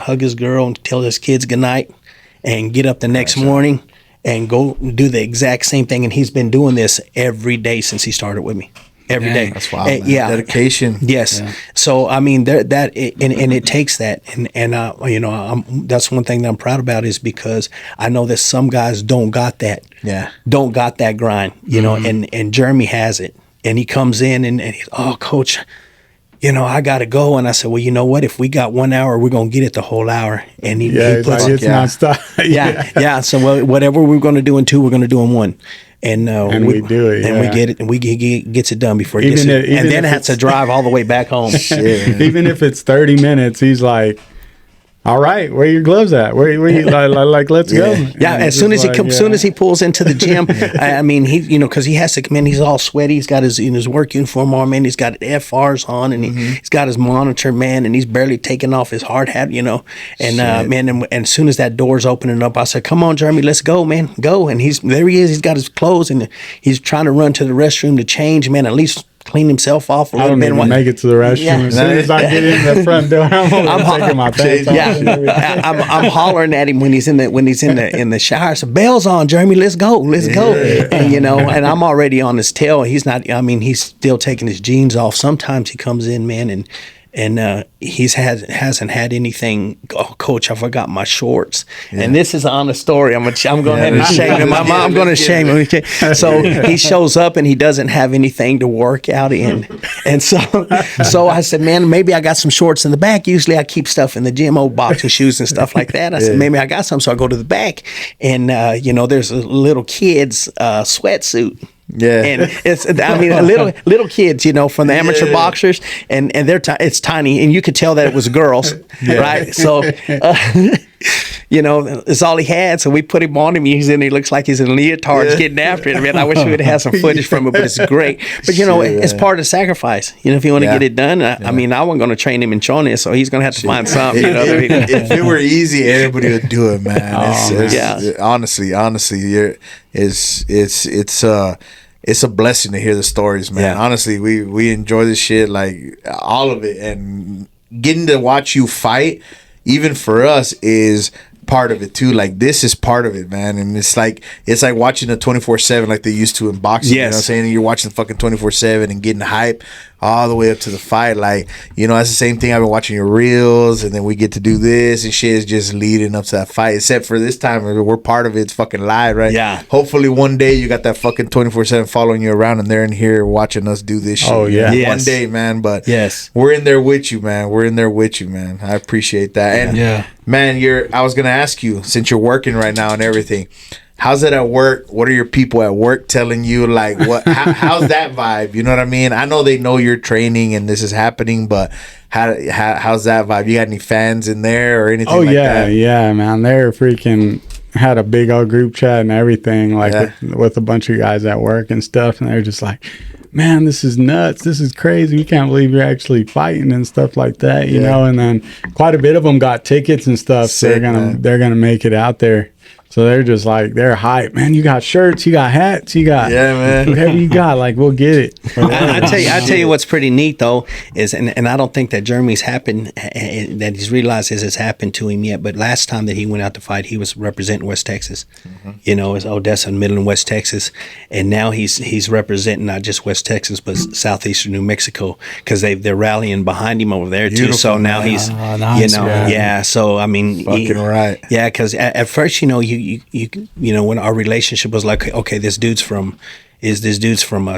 hug his girl and tell his kids goodnight, and get up the next morning and go do the exact same thing. And he's been doing this every day since he started with me. Every day. That's wild, man. Yeah. Dedication. Yes. Yeah. So, I mean, and it takes that. And that's one thing that I'm proud about, is because I know that some guys don't got that. Yeah. Don't got that grind, and Jeremy has it. And he comes in and he's, coach, I got to go. And I said, well, you know what? If we got 1 hour, we're going to get it the whole hour. And he puts it's nonstop. Yeah. So whatever we're going to do in 2, we're going to do in 1. And we do it. And we get it. And we gets it done before he gets it. And then has to drive all the way back home. Even if it's 30 minutes, he's like, all right, where your gloves at? Where you like let's go. Yeah, as soon as soon as he pulls into the gym, I mean, he because he has to come in, he's all sweaty, he's got his work uniform on, man, he's got FRs on, and he's got his monitor, man, and he's barely taking off his hard hat, and man, and as soon as that door's opening up, I said, come on, Jeremy, let's go, man, go. And he's got his clothes, and he's trying to run to the restroom to change, man, at least clean himself off a little bit. I don't even make it to the restroom. As soon as I get in the front door, I'm taking my pants off. Yeah, I'm hollering at him when he's in the shower. I said, "Bell's on, Jeremy. Let's go. And and I'm already on his tail. He's not. I mean, he's still taking his jeans off. Sometimes he comes in, man, and hasn't had anything. Oh, coach, I forgot my shorts. Yeah. And this is an honest story. I'm going to have to shame him. I'm going to shame him. So he shows up and he doesn't have anything to work out in. And so I said, man, maybe I got some shorts in the back. Usually I keep stuff in the gym, old boxing shoes and stuff like that. I said, maybe I got some. So I go to the back, and there's a little kid's sweatsuit. Yeah. And it's, I mean, little kids, you know, from the amateur boxers, and they're it's tiny, and you could tell that it was girls, right? So, you know, it's all he had. So we put him on him. He looks like he's in leotards getting after it. I mean, I wish we would have had some footage from it, but it's great. But you know, it's part of the sacrifice. You know, if you want to get it done, I mean, I wasn't going to train him in chones, so he's going to have to find something. You know, if it were easy, everybody would do it, man. Honestly, it's a blessing to hear the stories, man. Yeah. Honestly, we enjoy this shit, like all of it, and getting to watch you fight, even for us, is part of it too. Like, this is part of it, man. And it's like watching a 24/7 like they used to in boxing. You know what I'm saying? And you're watching fucking 24/7 and getting hype all the way up to the fight. Like, you know, that's the same thing. I've been watching your reels, and then we get to do this, and shit is just leading up to that fight. Except for this time, we're part of it. It's fucking live, right? Yeah. Hopefully one day you got that fucking 24/7 following you around, and they're in here watching us do this shit. Oh, yeah. Yes. One day, man. But Yes. we're in there with you, man. We're in there with you, man. I appreciate that. And man, I was gonna ask you, since you're working right now and everything, how's it at work? What are your people at work telling you? Like, what? How's that vibe? You know what I mean? I know they know you're training and this is happening, but how's that vibe? You got any fans in there or anything? Oh, like that? yeah, man. They're freaking had a big old group chat and everything, like with a bunch of guys at work and stuff, and they're just like, man, this is nuts. This is crazy. We can't believe you're actually fighting and stuff like that, you know. And then quite a bit of them got tickets and stuff. Sick, so they're gonna make it out there. So they're just like, they're hyped, man. You got shirts, you got hats, you got whatever you got. Like, we'll get it. I tell you what's pretty neat though is, and I don't think that Jeremy's happened, that he's realized it's happened to him yet. But last time that he went out to fight, he was representing West Texas. You know, it's Odessa and Midland, West Texas, and now he's representing not just West Texas but southeastern New Mexico, because they're rallying behind him over there too. So now he's, nice, you know, So I mean, fucking right. Yeah, because at first, you know, you know, when our relationship was like, okay, this dude's from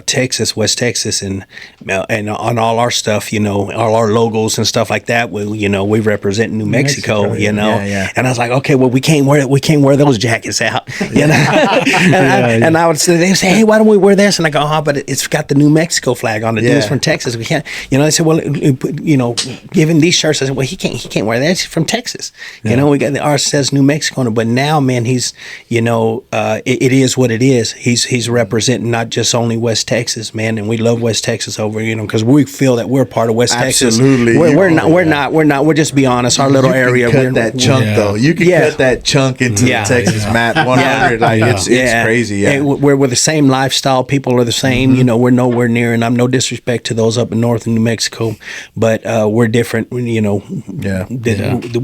Texas, West Texas, and on all our stuff, you know, all our logos and stuff like that, we represent New Mexico, you know. And I was like, okay, well, we can't wear those jackets out, you know. And I would say, they would say, hey, why don't we wear this? And I go, but it's got the New Mexico flag on it. Dude's from Texas. We can't, you know. They said, well, you know, given these shirts, I said, well, he can't wear that. He's from Texas, you know. We got ours says New Mexico on it, but now, man, he's, you know, it is what it is. He's representing not just only West Texas, man, and we love West Texas over, you know, because we feel that we're part of West Texas. Absolutely. We're not. We're just be honest. Our little area. Cut that chunk though. You can cut that chunk into the Texas map 100. Like it's crazy. Yeah. We're the same lifestyle. People are the same. You know, we're nowhere near, and I'm no disrespect to those up in north in New Mexico, but we're different. You know.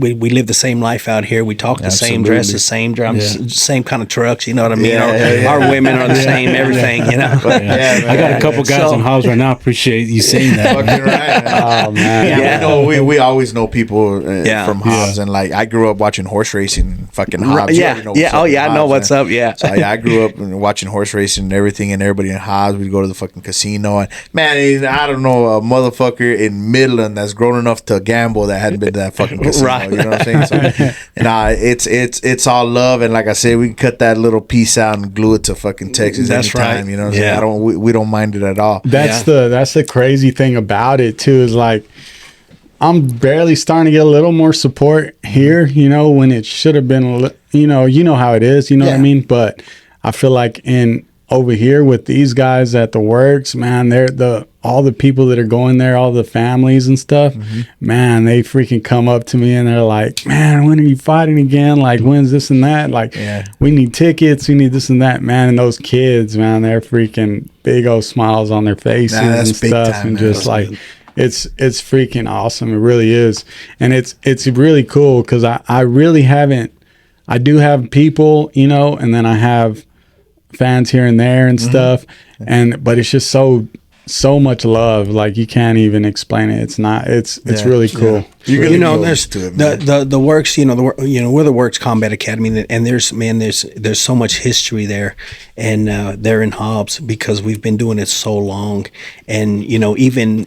We live the same life out here. We talk the same, dress the same, drive same kind of trucks. You know what I mean? Our women are the same. Everything. You know. I got a couple guys on Hobbs right now. Appreciate you saying that. Fucking right. Oh man. We always know people from Hobbs, and like I grew up watching horse racing. Fucking Hobbs. I know what's up. Yeah. So I grew up watching horse racing and everything, and everybody in Hobbs. We'd go to the fucking casino, and man, I don't know a motherfucker in Midland that's grown enough to gamble that hadn't been to that fucking casino. Right. You know what I'm saying? So, and it's all love, and like I said, we can cut that little piece out and glue it to fucking Texas. That's anytime, right. You know what I'm saying? We don't mind it at all. That's the crazy thing about it too, is like I'm barely starting to get a little more support here, you know, when it should have been, you know how it is, you know what I mean? But I feel like over here with these guys at the works, man, they're all the people that are going there, all the families and stuff, man, they freaking come up to me and they're like, man, when are you fighting again? Like, when's this and that? Like, we need tickets, we need this and that, man. And those kids, man, they're freaking big old smiles on their faces and stuff, and just like, it's freaking awesome. It really is. And it's really cool because I really haven't, I do have people, you know, and then I have fans here and there and stuff, but it's just so much love, like you can't even explain it. It's really cool. You know, there's the works, you know, we're the Works Combat Academy, and there's so much history there, and they're in Hobbs because we've been doing it so long. And you know, even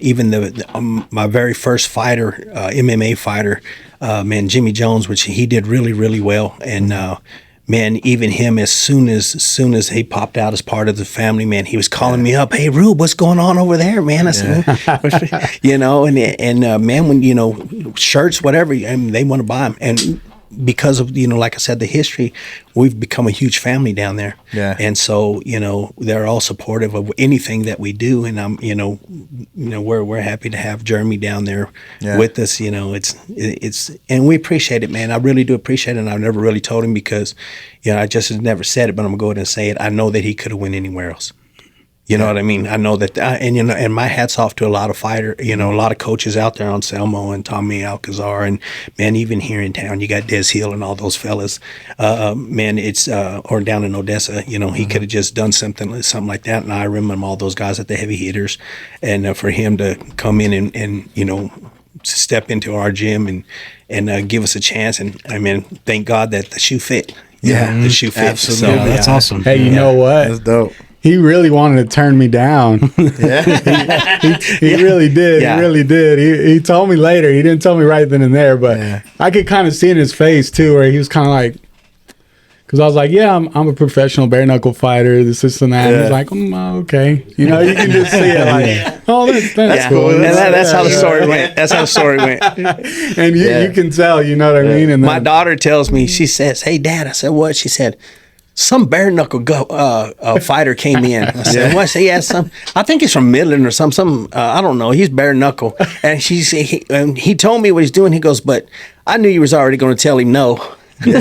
my very first fighter, MMA fighter, man, Jimmy Jones, which he did really, really well, and man, even him, as soon as he popped out as part of the family, man, he was calling me up. Hey, Rube, what's going on over there, man? I said, you know, and man, when, you know, shirts, whatever, I mean, they want to buy them. And because of, you know, like I said, the history, we've become a huge family down there. Yeah. And so, you know, they're all supportive of anything that we do. And I'm, you know, we're happy to have Jeremy down there with us. You know, it's, and we appreciate it, man. I really do appreciate it. And I've never really told him because, you know, I just never said it, but I'm gonna go ahead and say it. I know that he could have went anywhere else. You know what I mean? I know that, and you know, and my hat's off to a lot of a lot of coaches out there, on Selmo and Tommy Alcazar, and man, even here in town, you got Des Hill and all those fellas. Man, it's or down in Odessa, you know, he could have just done something like that. And I remember all those guys at the heavy hitters, and for him to come in and you know, step into our gym and give us a chance. And I mean, thank God that the shoe fit. Yeah, the shoe fit. absolutely. So, That's awesome. Hey, you know what? That's dope. He really wanted to turn me down. Yeah. He really did. Yeah. He really did. He told me later. He didn't tell me right then and there, but I could kind of see in his face too, where he was kind of like, because I was like, yeah, I'm a professional bare knuckle fighter, this and that. And he's like, okay. You know, you can just see it like, oh, that's cool. And that's how the story went. That's how the story went. And you can tell, you know what I mean? And my daughter tells me, she says, hey, Dad. I said, what? She said, some bare knuckle fighter came in. I said, what? I said, yeah, I think he's from Midland or some I don't know. He's bare knuckle. And he told me what he's doing. He goes, but I knew you was already going to tell him no. She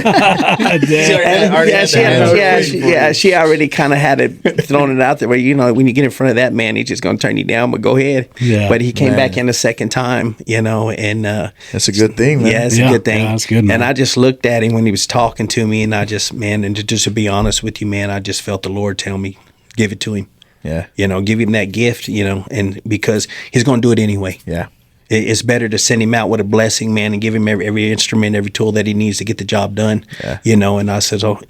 already kind of had it thrown it out there where, you know, when you get in front of that man, he's just going to turn you down, but go ahead. Yeah. But he came back in the second time, you know, and That's a good thing, man. yeah, it's a good thing. Yeah, that's good, man. And I just looked at him when he was talking to me, and I just, man, and just to be honest with you, man, I just felt the Lord tell me, give it to him. Yeah. You know, give him that gift, you know, and because he's going to do it anyway. Yeah. It's better to send him out with a blessing, man, and give him every instrument, every tool that he needs to get the job done. Yeah. You know, and I said, well,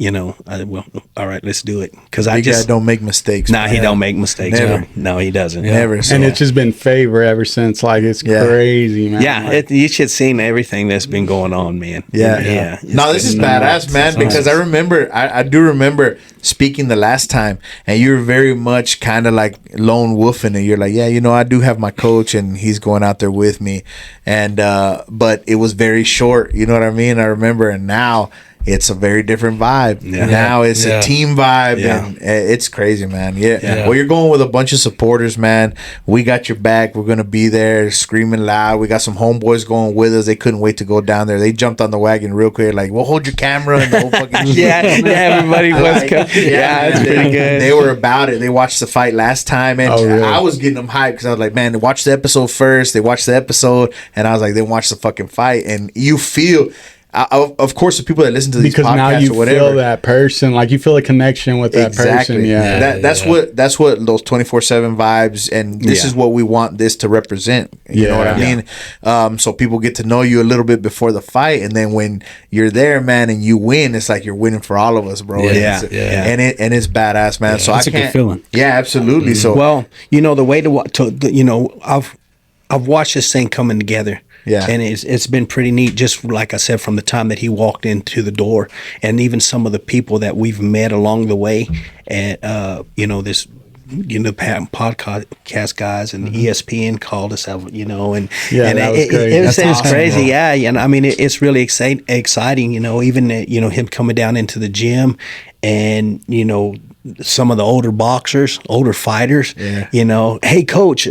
all right, let's do it. Because I Big just guy don't make mistakes. Nah, he don't make mistakes. Never. No, he doesn't. Never. So. and it's just been favor ever since. Like, it's crazy, man. Yeah, Like, you should seen everything that's been going on, man. Yeah. It's No, this is been badass, man, because I remember, I do remember speaking the last time, and you were very much kind of like lone wolfing, and you're like, yeah, you know, I do have my coach, and he's going out there with me. And, but it was very short, you know what I mean? I remember, and now it's a very different vibe. Yeah. Now it's a team vibe, Yeah. and it's crazy, man. Yeah. Well, you're going with a bunch of supporters, man. We got your back. We're gonna be there, screaming loud. We got some homeboys going with us. They couldn't wait to go down there. They jumped on the wagon real quick, like, "We'll hold your camera," and the whole fucking everybody was it's pretty good. They were about it. They watched the fight last time, and really? I was getting them hyped because I was like, "Man, they watched the episode first. They watched the episode," and I was like, "They watched the fucking fight," and you feel. Of course, the people that listen to these because podcasts now you or whatever, feel that person, like you feel a connection with that person. Yeah, that's what those 24/7 vibes, and this is what we want this to represent. You know what I mean? So people get to know you a little bit before the fight, and then when you're there, man, and you win, it's like you're winning for all of us, bro. And it's badass, man. So That's a good feeling. Yeah, absolutely. So well, you know, the way to you know, I've watched this thing coming together. Yeah. And it's been pretty neat, just like I said, from the time that he walked into the door, and even some of the people that we've met along the way, and you know, this, you know, podcast guys and ESPN called us out, you know, and that was great. It's awesome, crazy, bro. and I mean, it's really exciting, you know, even you know, him coming down into the gym, and you know, some of the older boxers, older fighters, you know, hey coach,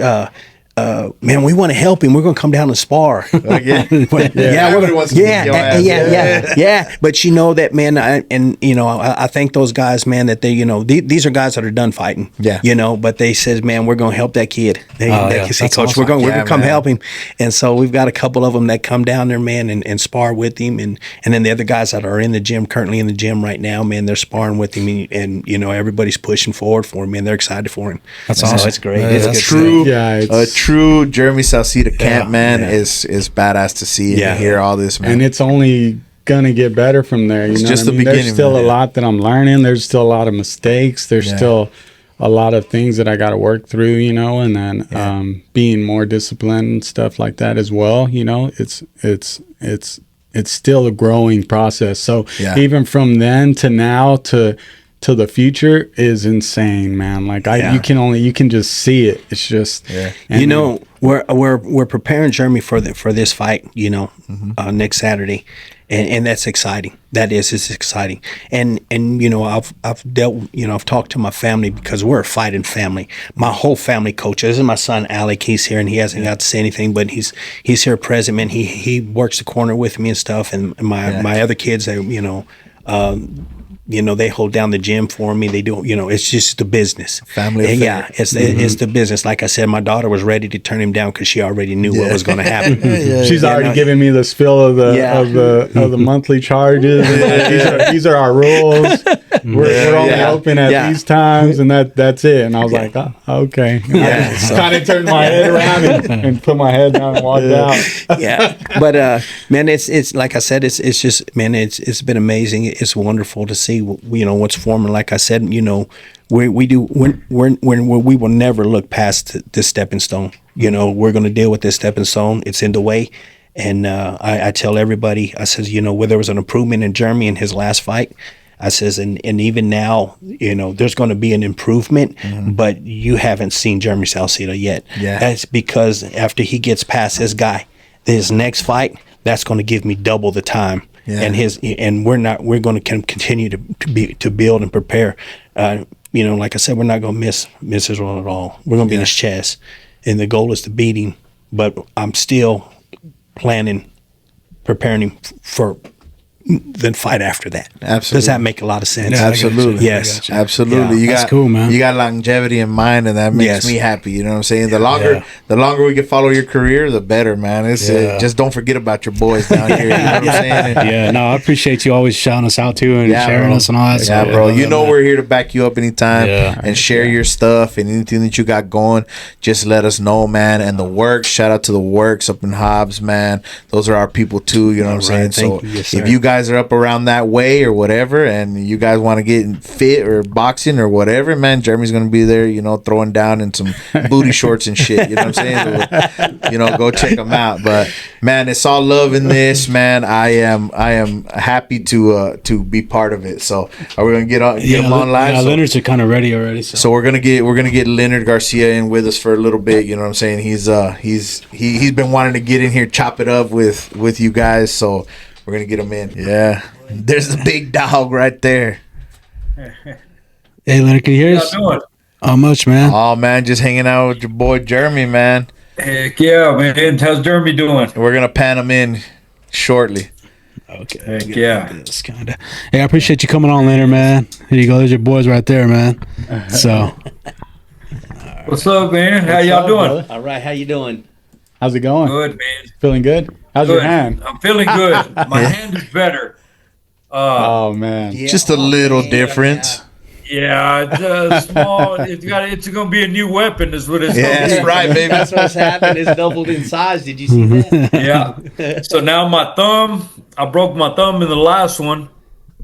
man, we want to help him. We're going to come down and spar. everybody wants to kick your ass. Yeah. But you know that, man, and you know, I thank those guys, man, that they, you know, these are guys that are done fighting. Yeah. You know, but they said, man, we're going to help that kid. They say, that's coach, awesome. we're going to come man. help him. And so we've got a couple of them that come down there, man, and spar with him, and then the other guys that are in the gym, currently in the gym right now, man, they're sparring with him, and you know, everybody's pushing forward for him, man. They're excited for him. That's So awesome. it's great. Yeah, It's that's good true. stuff. True Jeremy Sauceda camp, man, is badass to see and hear all this, man. and it's only gonna get better from there. You know just what I the mean? beginning, There's still man. a lot that I'm learning. There's still a lot of mistakes. There's still a lot of things that I got to work through, you know, and then being more disciplined and stuff like that as well. You know, it's it's still a growing process. So Yeah. even from then to now to the future is insane, man. Like you can just see it. It's just, You know, we're preparing Jeremy for this fight, you know, next Saturday. And that's exciting. It's exciting. And you know, I've talked to my family because we're a fighting family. My whole family coach. This is my son Alec. He's here and he hasn't got to say anything, but he's here present, man. He works the corner with me and stuff. And my other kids, they, they hold down the gym for me. They do, it's just the business. Family affair. Yeah, it's the business. Like I said, my daughter was ready to turn him down because she already knew what was going to happen. She's already giving me the spill of the monthly charges. And these are our rules. We're only open at these times, and that's it. And I was like, oh, okay. I kind of turned my head around and put my head down and walked out. Yeah, but man, it's like I said, it's just, man, it's been amazing. It's wonderful to see, what's forming. Like I said, we will never look past this stepping stone. We're going to deal with this stepping stone. It's in the way. And I tell everybody, I says, where there was an improvement in Jeremy in his last fight, I says, and even now, there's going to be an improvement, but you haven't seen Jeremy Sauceda yet. Yeah. That's because after he gets past his guy, his next fight, that's going to give me double the time. Yeah. And we're going to continue to build and prepare. Like I said, we're not going to miss his run at all. We're going to be in his chest, and the goal is to beat him. But I'm still preparing him for the fight after that. Absolutely. Does that make a lot of sense? Yeah, absolutely. Yes. Absolutely. Yeah. That's cool, man. You got longevity in mind, and that makes me happy. You know what I'm saying? The longer we can follow your career, the better, man. It's just don't forget about your boys down here. You know what I'm saying? I appreciate you always shouting us out too and sharing us and all that stuff. Yeah, bro. We're here to back you up anytime and share your stuff and anything that you got going. Just let us know, man. And the Works, shout out to the Works up in Hobbs, man. Those are our people too. You know what I'm saying? So if you guys are up around that way or whatever, and you guys want to get fit or boxing or whatever, man, Jeremy's gonna be there, throwing down in some booty shorts and shit. You know what I'm saying? So, go check him out. But man, it's all love in this, man. I am happy to be part of it. So are we gonna get him on live? Yeah, Leonard's kind of ready already. So we're gonna get Leonard Garcia in with us for a little bit. You know what I'm saying? He's been wanting to get in here, chop it up with you guys. So we're gonna get him in. Yeah, there's the big dog right there. Hey, Leonard, can you hear us? How much, man? Oh man, just hanging out with your boy Jeremy, man. Heck yeah, man. How's Jeremy doing? We're gonna pan him in shortly. Okay. Heck yeah. Hey, I appreciate you coming on, Leonard, man. Here you go. There's your boys right there, man. So, what's up, man? How y'all doing? Brother? All right, how you doing? How's it going? Good, man. Feeling good? How's your hand? I'm feeling good. My hand is better. Oh man, just a little different. Yeah, it's small. It's gonna be a new weapon, is what it's gonna be. That's right, baby. That's what's happened. It's doubled in size. Did you see that? Yeah. So now my thumb, I broke my thumb in the last one,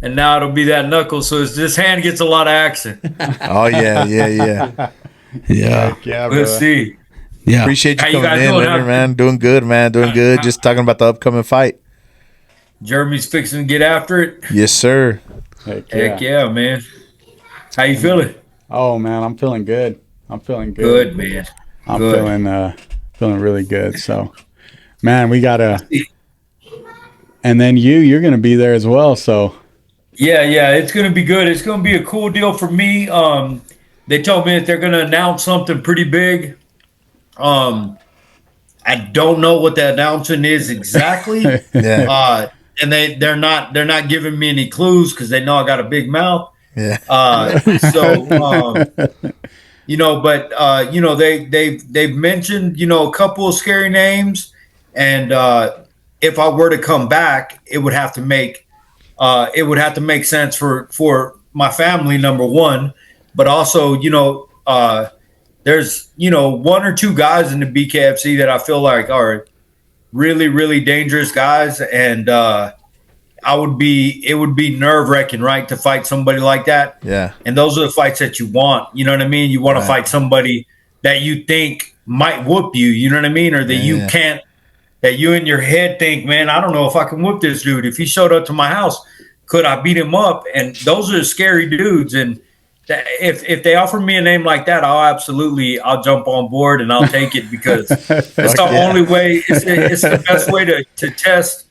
and now it'll be that knuckle. So this hand gets a lot of action. Oh yeah. yeah. Let's see. Yeah. Appreciate you How you coming guys in, doing? Leonard, man. Doing good, man. Doing good. Just talking about the upcoming fight. Jeremy's fixing to get after it. Yes, sir. Heck yeah, man. How you feeling? Oh man, I'm feeling good. Good, man. I'm Good. feeling really good. So, man, we gotta. And then you're gonna be there as well. So. Yeah, it's gonna be good. It's gonna be a cool deal for me. They told me that they're gonna announce something pretty big. I don't know what the announcement is exactly. Yeah. And they're not giving me any clues because they know I got a big mouth. Yeah. They've mentioned, a couple of scary names, and if I were to come back, it would have to make sense for my family, number one, but also, there's, one or two guys in the BKFC that I feel like are really, really dangerous guys. And it would be nerve-wracking, right, to fight somebody like that. Yeah. And those are the fights that you want. You know what I mean? You want to fight somebody that you think might whoop you, you know what I mean? Or that that you in your head think, man, I don't know if I can whoop this dude. If he showed up to my house, could I beat him up? And those are scary dudes. And if they offer me a name like that, I'll jump on board and I'll take it, because it's the only way. It's the best way to test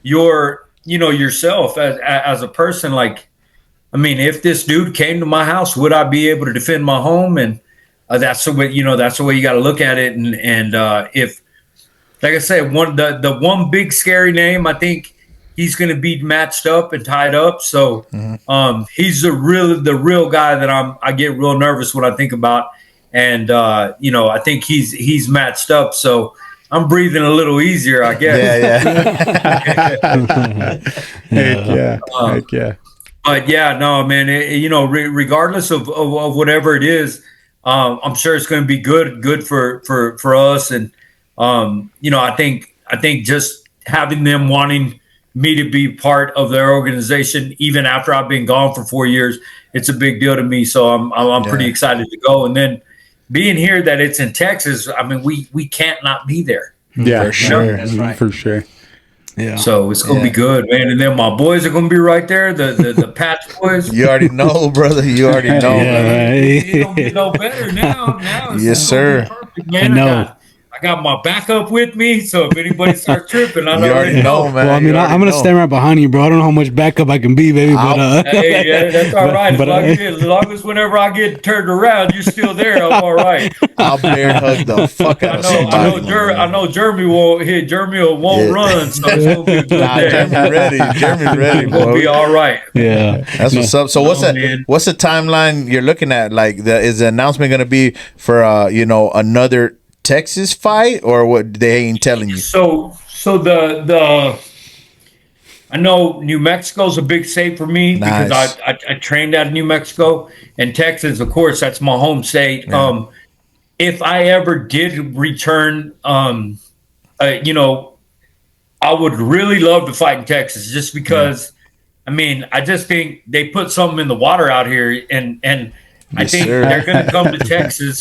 yourself as a person. Like, I mean, if this dude came to my house, would I be able to defend my home? And that's the way, that's the way you got to look at it. And if, like I said, the one big scary name, I think he's going to be matched up and tied up. So he's the real guy that I get real nervous when I think about. And I think he's matched up. So I'm breathing a little easier, I guess. Heck yeah. But yeah, no, man. Regardless of whatever it is, I'm sure it's going to be good for us. And I think just having them wanting me to be part of their organization, even after I've been gone for 4 years, it's a big deal to me. So I'm pretty excited to go. And then being here, that it's in Texas, I mean, we can't not be there. Yeah, for sure. That's right. For sure. Yeah. So it's gonna be good, man. And then my boys are gonna be right there, the Patch boys. You already know, brother. You already know. Yeah, It don't get no better now. It's Yes, sir. Perfect, man. I know. I got my backup with me, so if anybody starts tripping, I You already know, man. Well, I mean, I'm gonna stand right behind you, bro. I don't know how much backup I can be, baby. But Hey, yeah, that's all right. As long as whenever I get turned around, you're still there, I'm all right. I'll bear hug the fuck out of somebody. I know Jeremy won't run, so it's gonna be a good day. Jeremy ready, We'll be boy. all right. yeah, That's what's up. So what's man. what's the timeline you're looking at? Like, is the announcement going to be for another Texas fight, or what? They ain't telling you. So the I know New Mexico's a big state for me because Nice. I trained out of New Mexico, and Texas, of course, that's my home state. Yeah. If I ever did return, I would really love to fight in Texas, just because. I mean, I just think they put something in the water out here, and I Yes, think sir. they're going to come to Texas.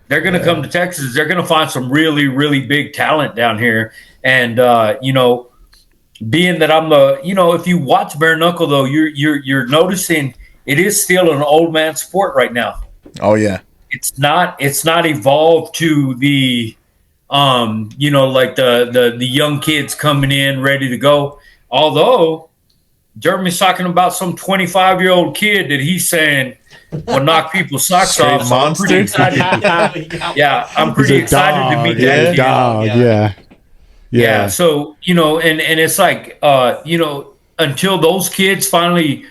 They're going to come to Texas. They're going to find some really, really big talent down here. And, being that I'm if you watch Bare Knuckle, though, you're noticing it is still an old man sport right now. Oh yeah. It's not evolved to the, like the young kids coming in ready to go. Although Jeremy's talking about some 25-year-old kid that he's saying will knock people's socks Straight off. So I'm pretty monster. excited. I'm pretty excited to meet that kid. Dog, yeah. So, and it's like, until those kids finally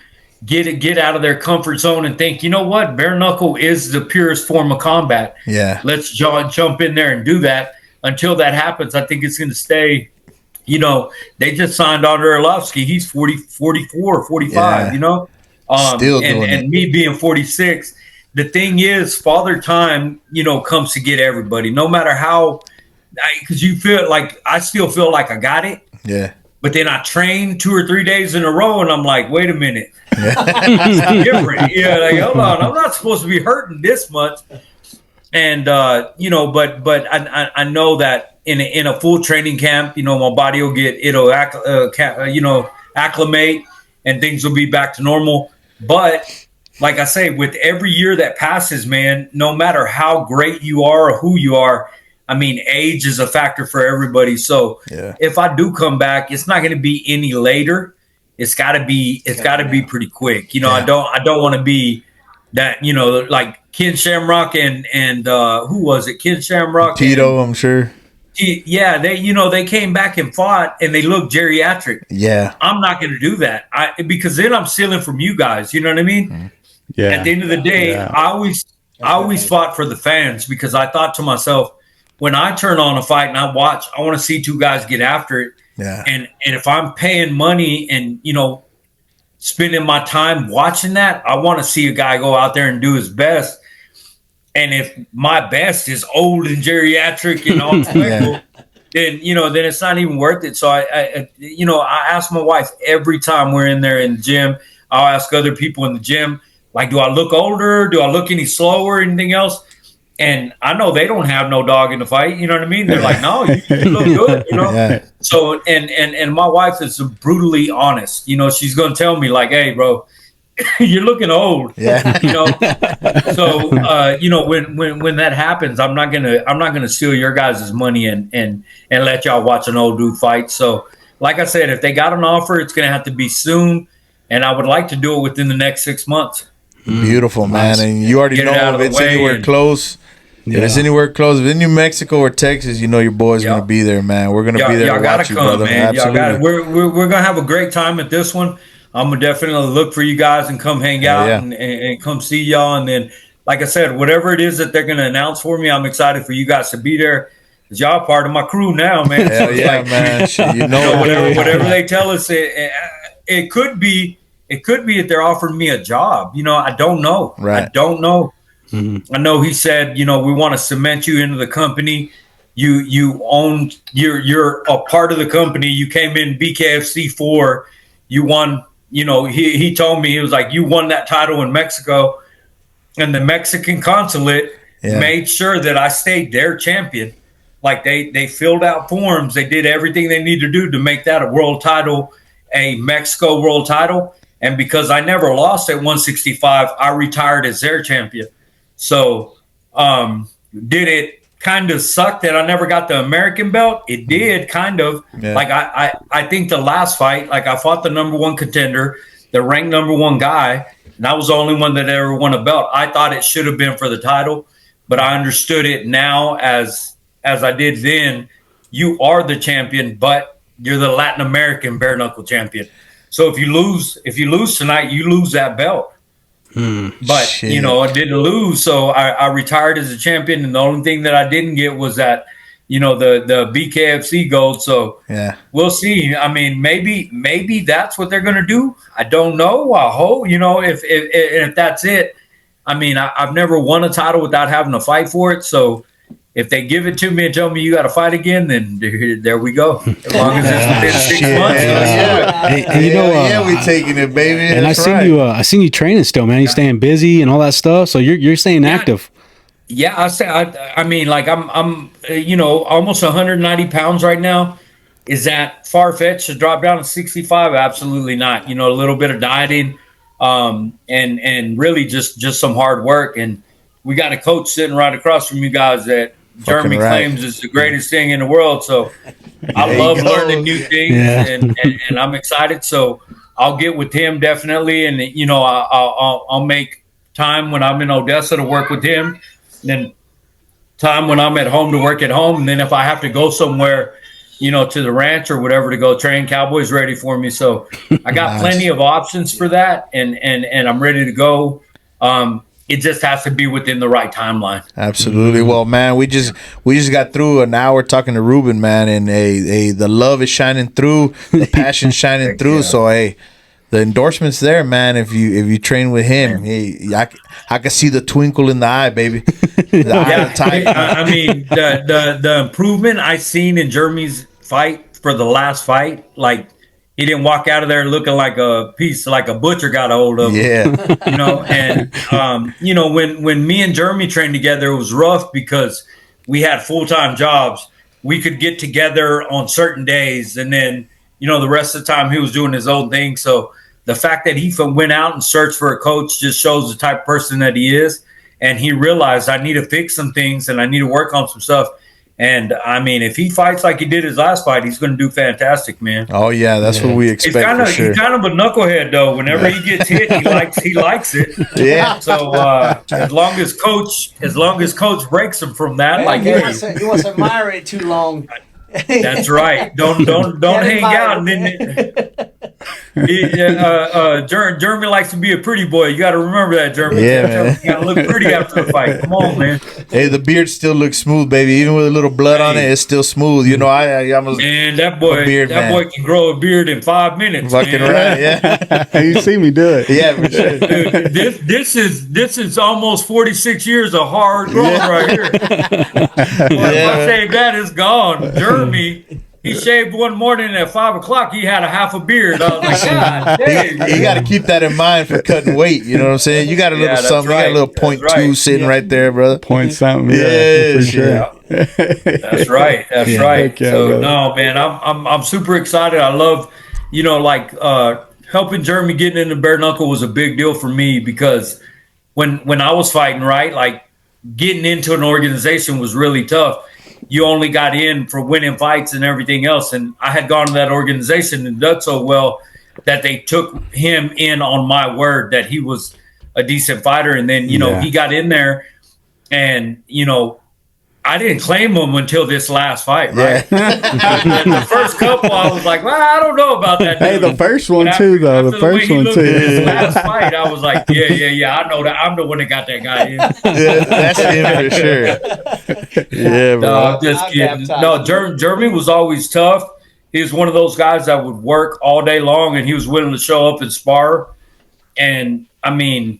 get out of their comfort zone and think, you know what, bare knuckle is the purest form of combat. Yeah. Let's jump in there and do that. Until that happens, I think it's going to stay. They just signed Andre Arlovsky. He's 44, 45, Yeah. Still doing it. and me being 46. The thing is, Father Time, comes to get everybody, no matter how, because you feel like, I still feel like I got it. Yeah. But then I train 2 or 3 days in a row, and I'm like, wait a minute. It's different. Yeah, like, hold on. I'm not supposed to be hurting this much. And, but I know that in a full training camp, my body will acclimate, and things will be back to normal. But like I say, with every year that passes, man, no matter how great you are or who you are, I mean, age is a factor for everybody. So if I do come back, it's not going to be any later. It's got to be pretty quick. I don't want to be that, like Ken Shamrock and who was it? Ken Shamrock, Tito, I'm sure. Yeah, they came back and fought, and they looked geriatric. Yeah, I'm not going to do that. Because then I'm stealing from you guys. You know what I mean? Yeah. At the end of the day, I always fought for the fans, because I thought to myself, when I turn on a fight and I watch, I want to see two guys get after it. Yeah. And if I'm paying money and spending my time watching that, I want to see a guy go out there and do his best. And if my best is old and geriatric and all then it's not even worth it. So I ask my wife every time we're in there in the gym. I'll ask other people in the gym, like, do I look older? Do I look any slower? Anything else? And I know they don't have no dog in the fight. You know what I mean? They're like, no, you look good, you know? Yeah. So, and my wife is brutally honest. You know, she's going to tell me like, hey, bro, you're looking old. Yeah. You know? So, you know, when that happens, I'm not going to steal your guys' money and let y'all watch an old dude fight. So, like I said, if they got an offer, it's going to have to be soon. And I would like to do it within the next 6 months. Beautiful, man. And you already know if it's anywhere close. Yeah. If it's anywhere close, if it's in New Mexico or Texas, you know your boy's gonna be there, man. We're gonna be there to watch you, brother. Man. Absolutely. We're gonna have a great time at this one. I'm gonna definitely look for you guys and come hang out and come see y'all. And then, like I said, whatever it is that they're gonna announce for me, I'm excited for you guys to be there. Cause y'all part of my crew now, man. Hell yeah, man. You know, whatever they tell us, it could be that they're offering me a job. You know, I don't know. Right. I don't know. Mm-hmm. I know he said, you know, we want to cement you into the company. You own, you're a part of the company. You came in BKFC 4. You won, you know, he told me, he was like, you won that title in Mexico. And the Mexican consulate made sure that I stayed their champion. Like they filled out forms. They did everything they needed to do to make that a world title, a Mexico world title. And because I never lost at 165, I retired as their champion. So did it kind of suck that I never got the American belt? It did, kind of. Yeah. Like I think the last fight, like I fought the number one contender, the ranked number one guy, and I was the only one that ever won a belt. I thought it should have been for the title, but I understood it now as I did then. You are the champion, but you're the Latin American bare knuckle champion. So if you lose tonight, you lose that belt. But shit. You know, I didn't lose, so I retired as a champion, and the only thing that I didn't get was that, you know, the BKFC gold. So we'll see. I mean, maybe that's what they're gonna do. I don't know. I hope, you know, if that's it. I mean, I've never won a title without having to fight for it. So if they give it to me and tell me you got to fight again, then there we go. As long as it's within 6 months. Hey, you know, we taking it, baby. And I seen you training still, man. You staying busy and all that stuff. So you're staying active. Yeah, I mean, like I'm you know, almost 190 pounds right now. Is that far-fetched to drop down to 65? Absolutely not. You know, a little bit of dieting, and really just some hard work. And we got a coach sitting right across from you guys that Jeremy claims is the greatest thing in the world. So I love learning new things, and I'm excited. So I'll get with him definitely, and you know, I'll make time when I'm in Odessa to work with him, and then time when I'm at home to work at home, and then if I have to go somewhere, you know, to the ranch or whatever to go train, Cowboy's ready for me. So I got plenty of options for that, and I'm ready to go. It just has to be within the right timeline. Absolutely. Well, man, we just got through an hour talking to Ruben, man, and the love is shining through, the passion shining through. So the endorsement's there, man. If you train with him, I can see the twinkle in the eye, baby. I mean, the improvement I seen in Jeremy's fight for the last fight, like, he didn't walk out of there looking like a piece, like a butcher got a hold of him. Yeah. You know, and, you know, when me and Jeremy trained together, it was rough because we had full-time jobs. We could get together on certain days, and then, you know, the rest of the time he was doing his own thing. So the fact that he went out and searched for a coach just shows the type of person that he is. And he realized I need to fix some things and I need to work on some stuff. And I mean, if he fights like he did his last fight, he's going to do fantastic, man. Oh yeah, that's what we expect. He's kind of a knucklehead, though. Whenever he gets hit, he likes it. Yeah. So as long as coach breaks him from that, like he wants to admire it too long. That's right. Don't hang out. And then Jeremy likes to be a pretty boy. You got to remember that, Jeremy. Yeah, man. You got to look pretty after the fight. Come on, man. Hey, the beard still looks smooth, baby. Even with a little blood on it, it's still smooth. You know, man, that boy can grow a beard in 5 minutes. Fucking right, yeah. You see me do it. Yeah, for sure. Dude, this is almost 46 years of hard growth right here. If I say that, it's gone. Jeremy, he shaved one morning at 5 o'clock. He had a half a beard. I was like, God dang. You got to keep that in mind for cutting weight. You know what I'm saying? You got a little something. Right. You got a little .2 sitting right there, brother. Point something. Yeah, for sure. Yeah. That's right. That's right. Yeah, So brother. no, man, I'm super excited. I love, helping Jeremy getting into bare knuckle was a big deal for me because when I was fighting, right, like getting into an organization was really tough. You only got in for winning fights and everything else. And I had gone to that organization and done so well that they took him in on my word that he was a decent fighter. And then, he got in there and, I didn't claim him until this last fight, right? Yeah. The first couple, I was like, well, I don't know about that. Hey, the first one too, though. The first one too. His last fight, I was like, yeah. I know that. I'm the one that got that guy in. Yeah, that's him for sure. Yeah, bro. No, I'm just kidding. No, Jeremy was always tough. He was one of those guys that would work all day long, and he was willing to show up and spar. And I mean,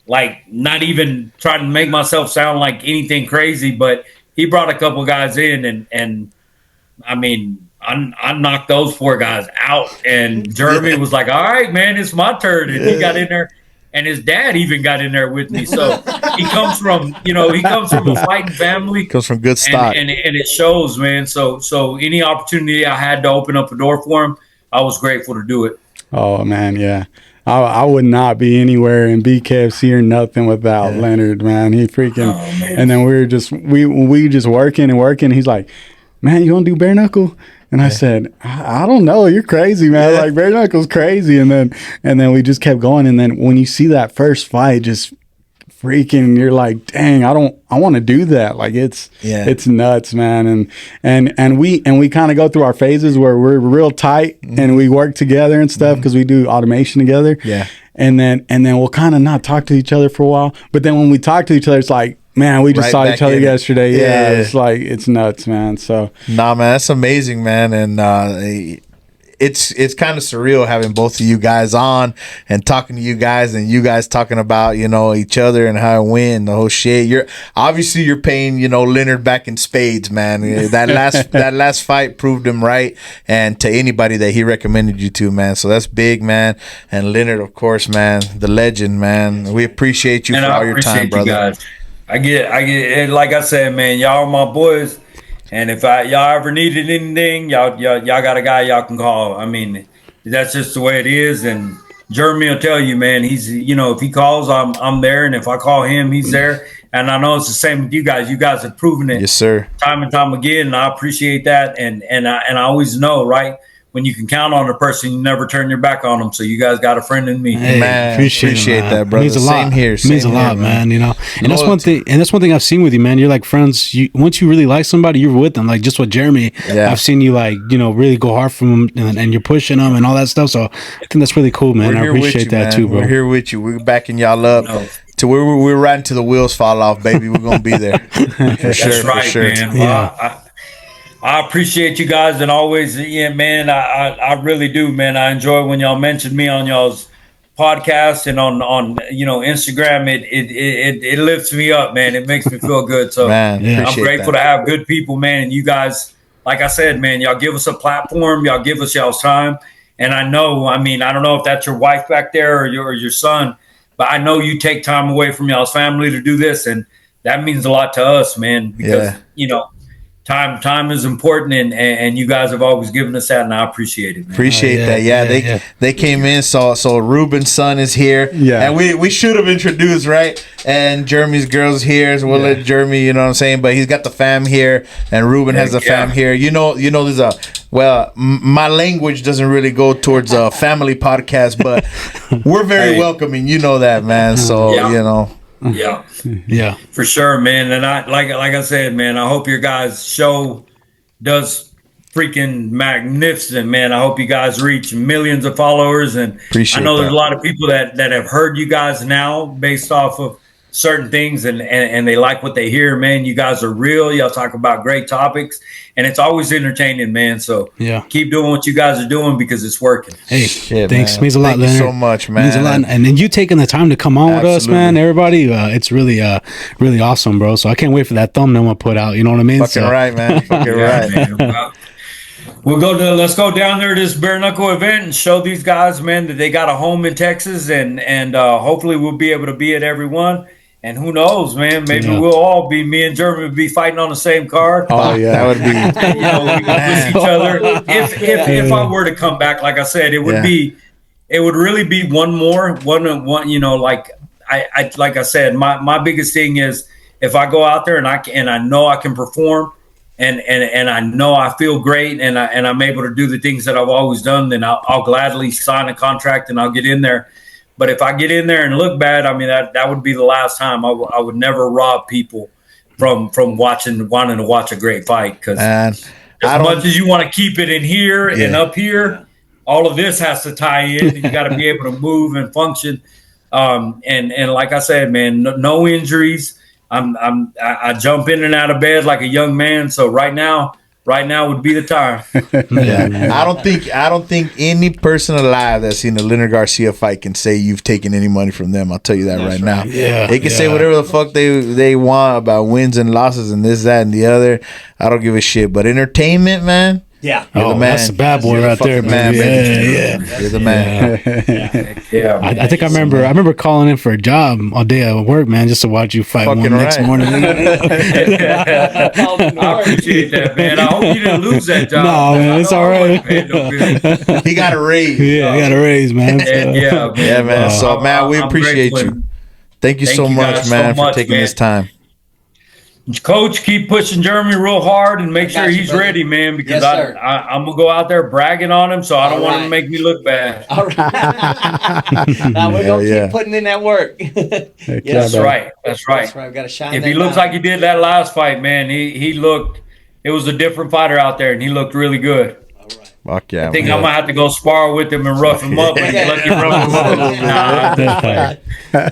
like, not even trying to make myself sound like anything crazy, but he brought a couple guys in, and I mean, I knocked those 4 guys out. And Jeremy was like, all right, man, it's my turn. And he got in there, and his dad even got in there with me. So he comes from a fighting family. Comes from good stock. And it shows, man. So any opportunity I had to open up a door for him, I was grateful to do it. Oh, man, yeah. I would not be anywhere in BKFC or nothing without Leonard, man. He freaking, and then we just working. He's like, man, you want to do bare knuckle? And I said, I don't know. You're crazy, man. Like bare knuckle's crazy. And then we just kept going. And then when you see that first fight, just freaking, you're like, dang, I want to do that. Like it's nuts, man. And we kind of go through our phases where we're real tight and we work together and stuff because we do automation together. Yeah. And then we'll kind of not talk to each other for a while. But then when we talk to each other, it's like, man, we just saw each other yesterday. Yeah. It's like, it's nuts, man. So nah, man, that's amazing, man. And it's kind of surreal having both of you guys on and talking to you guys and you guys talking about, each other and how it went, the whole shit. You're paying, Leonard back in spades, man. That last fight proved him right, and to anybody that he recommended you to, man. So that's big, man. And Leonard, of course, man, the legend, man. We appreciate you for all your time, brother. You guys. I get like I said, man, y'all are my boys. And if y'all ever needed anything, y'all got a guy y'all can call. I mean, that's just the way it is. And Jeremy will tell you, man, he's if he calls, I'm there, and if I call him, he's there. And I know it's the same with you guys. You guys have proven it, yes, sir, time and time again. And I appreciate that. And I always know, right, when you can count on a person, you never turn your back on them. So you guys got a friend in me. Hey, man, appreciate that, brother. Means a lot. Same here. It means a lot, man. And that's one thing. And that's one thing I've seen with you, man. You're like friends. Once you really like somebody, you're with them. Like just with Jeremy, I've seen you really go hard for him, and you're pushing them and all that stuff. So I think that's really cool, man. I appreciate that too, bro. We're here with you. We're backing y'all up. To where we're riding till the wheels fall off, baby. We're gonna be there for sure. That's right, for sure. Man. Well, I appreciate you guys, and always, man. I really do, man. I enjoy when y'all mention me on y'all's podcast and on Instagram. It lifts me up, man. It makes me feel good. So man, I'm grateful to have good people, man. And you guys, like I said, man, y'all give us a platform. Y'all give us y'all's time. And I know, I don't know if that's your wife back there or your son, but I know you take time away from y'all's family to do this, and that means a lot to us, man. Because Time is important, and you guys have always given us that, and I appreciate it, man. Appreciate that. They came in, so Ruben's son is here. Yeah. And we should have introduced, right? And Jeremy's girl's here, so we'll let Jeremy, you know what I'm saying? But he's got the fam here, and Ruben has the fam here. There's my language doesn't really go towards a family podcast, but we're very welcoming. You know that, man. So, Yeah, for sure, man. And I like I said, man, I hope your guys' show does freaking magnificent, man. I hope you guys reach millions of followers, and I know there's a lot of people that have heard you guys now based off of certain things, and they like what they hear, man. You guys are real. Y'all talk about great topics, and it's always entertaining, man. So keep doing what you guys are doing because it's working. Hey, thanks. Man. Means a lot, Thank you so much, man. Means a lot. And then you taking the time to come on with us, man. Everybody, it's really really awesome, bro. So I can't wait for that thumbnail I put out. You know what I mean? Fucking right, man. Fucking right. Man. Let's go down there to this bare knuckle event and show these guys, man, that they got a home in Texas, and hopefully we'll be able to be at every one. And who knows, man? Maybe we'll all be, me and Jeremy will be fighting on the same card. Oh yeah, that would be. You know, we push each other. If I were to come back, like I said, it would really be one. You know, like I said, my biggest thing is if I go out there and I know I can perform, and I know I feel great, and I'm able to do the things that I've always done, then I'll gladly sign a contract and I'll get in there. But if I get in there and look bad, I mean, that would be the last time. I would never rob people from wanting to watch a great fight, because as much as you want to keep it in here and up here, all of this has to tie in. You got to be able to move and function. And like I said, man, no injuries. I jump in and out of bed like a young man. So right now would be the time. I don't think any person alive that's seen a Leonard Garcia fight can say you've taken any money from them. I'll tell you that right now. Yeah, they can say whatever the fuck they want about wins and losses and this, that, and the other. I don't give a shit. But entertainment, man. Yeah. Oh, that's a bad boy right there, man. You're the man. Yeah. I think I remember calling in for a job all day at work, man, just to watch you fight Fucking one next morning. I appreciate that, man. I hope you didn't lose that job. No, man, it's all right. He got a raise. Yeah, I got a raise, man. Yeah, man. So, man, we appreciate you. Thank you so much, man, for taking this time. Coach, keep pushing Jeremy real hard and make sure he's ready, man, because I'm going to go out there bragging on him, so I don't want him to make me look bad. All right. Now we're going to keep putting in that work. That's right. That's right. I've got to shine if he looks like he did that last fight, man, he looked – it was a different fighter out there, and he looked really good. Fuck yeah. I think I might have to go spar with him and rough him up. Let him rough him up.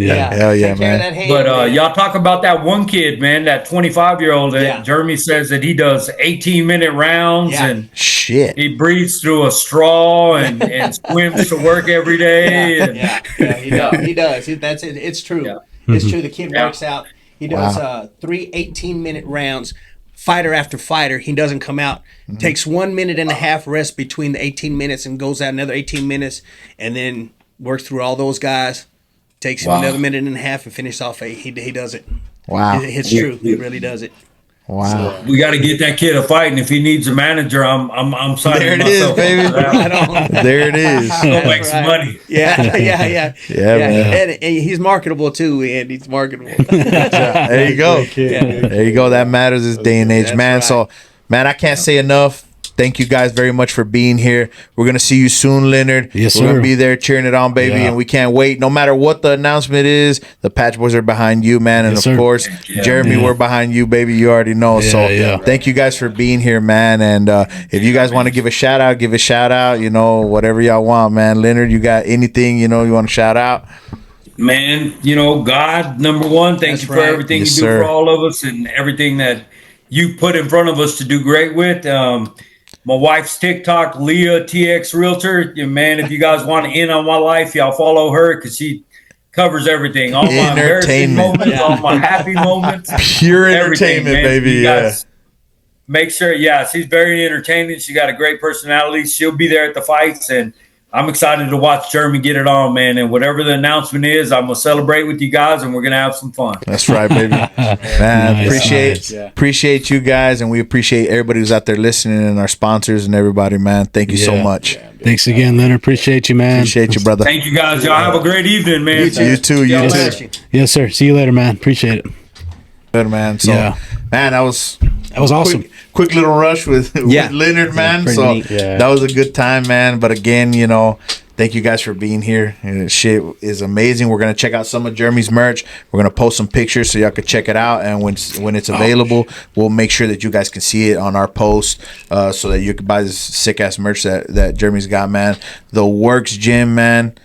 Hell yeah, man. But y'all talk about that one kid, man, that 25-year-old that Jeremy says that he does 18-minute rounds and shit. He breathes through a straw and swims to work every day. He does. That's it. It's true. Yeah. It's true. The kid works out. He does 3 18-minute rounds. Fighter after fighter, he doesn't come out. Takes 1 minute and a half rest between the 18 minutes and goes out another 18 minutes, and then works through all those guys. Takes him another minute and a half and finishes off. He does it. Wow, it's true. He really does it. Wow, so, we got to get that kid a fight, and if he needs a manager, I'm signing there it myself. Is, baby. There it is. Go make some money. Yeah. Man. And he's marketable too, and he's marketable. There you go. There you go. That matters this day and age, That's man. Right. So, man, I can't say enough. Thank you guys very much for being here. We're going to see you soon, Leonard. Yes, We're sir. going to be there cheering it on, baby, and we can't wait. No matter what the announcement is, the Patch Boys are behind you, man. And, of course, Jeremy, we're behind you, baby. You already know. Thank you guys for being here, man. And if you guys want to give a shout-out, give a shout-out. You know, whatever y'all want, man. Leonard, you got anything, you know, you want to shout out? Man, you know, God, number one, thank you for everything you do for all of us and everything that you put in front of us to do great with. My wife's TikTok, Leah TX Realtor. Man, if you guys want to in on my life, y'all follow her because she covers everything. All my embarrassing moments, all my happy moments. Pure entertainment, baby. Make sure, she's very entertaining. She got a great personality. She'll be there at the fights, and I'm excited to watch Jeremy get it on, man. And whatever the announcement is, I'm going to celebrate with you guys, and we're going to have some fun. That's right, baby. Man, appreciate you guys, and we appreciate everybody who's out there listening and our sponsors and everybody, man. Thank you so much. Thanks again, Leonard. Appreciate you, man. Appreciate you, brother. Thank you, guys. Y'all have a great evening, man. You too. Yes, sir. See you later, man. Appreciate it. Good, man. So, man, that was awesome. Quick little rush with Leonard, man. So that was a good time, man. But again, you know, thank you guys for being here. Shit is amazing. We're gonna check out some of Jeremy's merch. We're gonna post some pictures so y'all can check it out. And when it's available, we'll make sure that you guys can see it on our post, so that you can buy this sick ass merch that Jeremy's got, man. The Works Gym, man.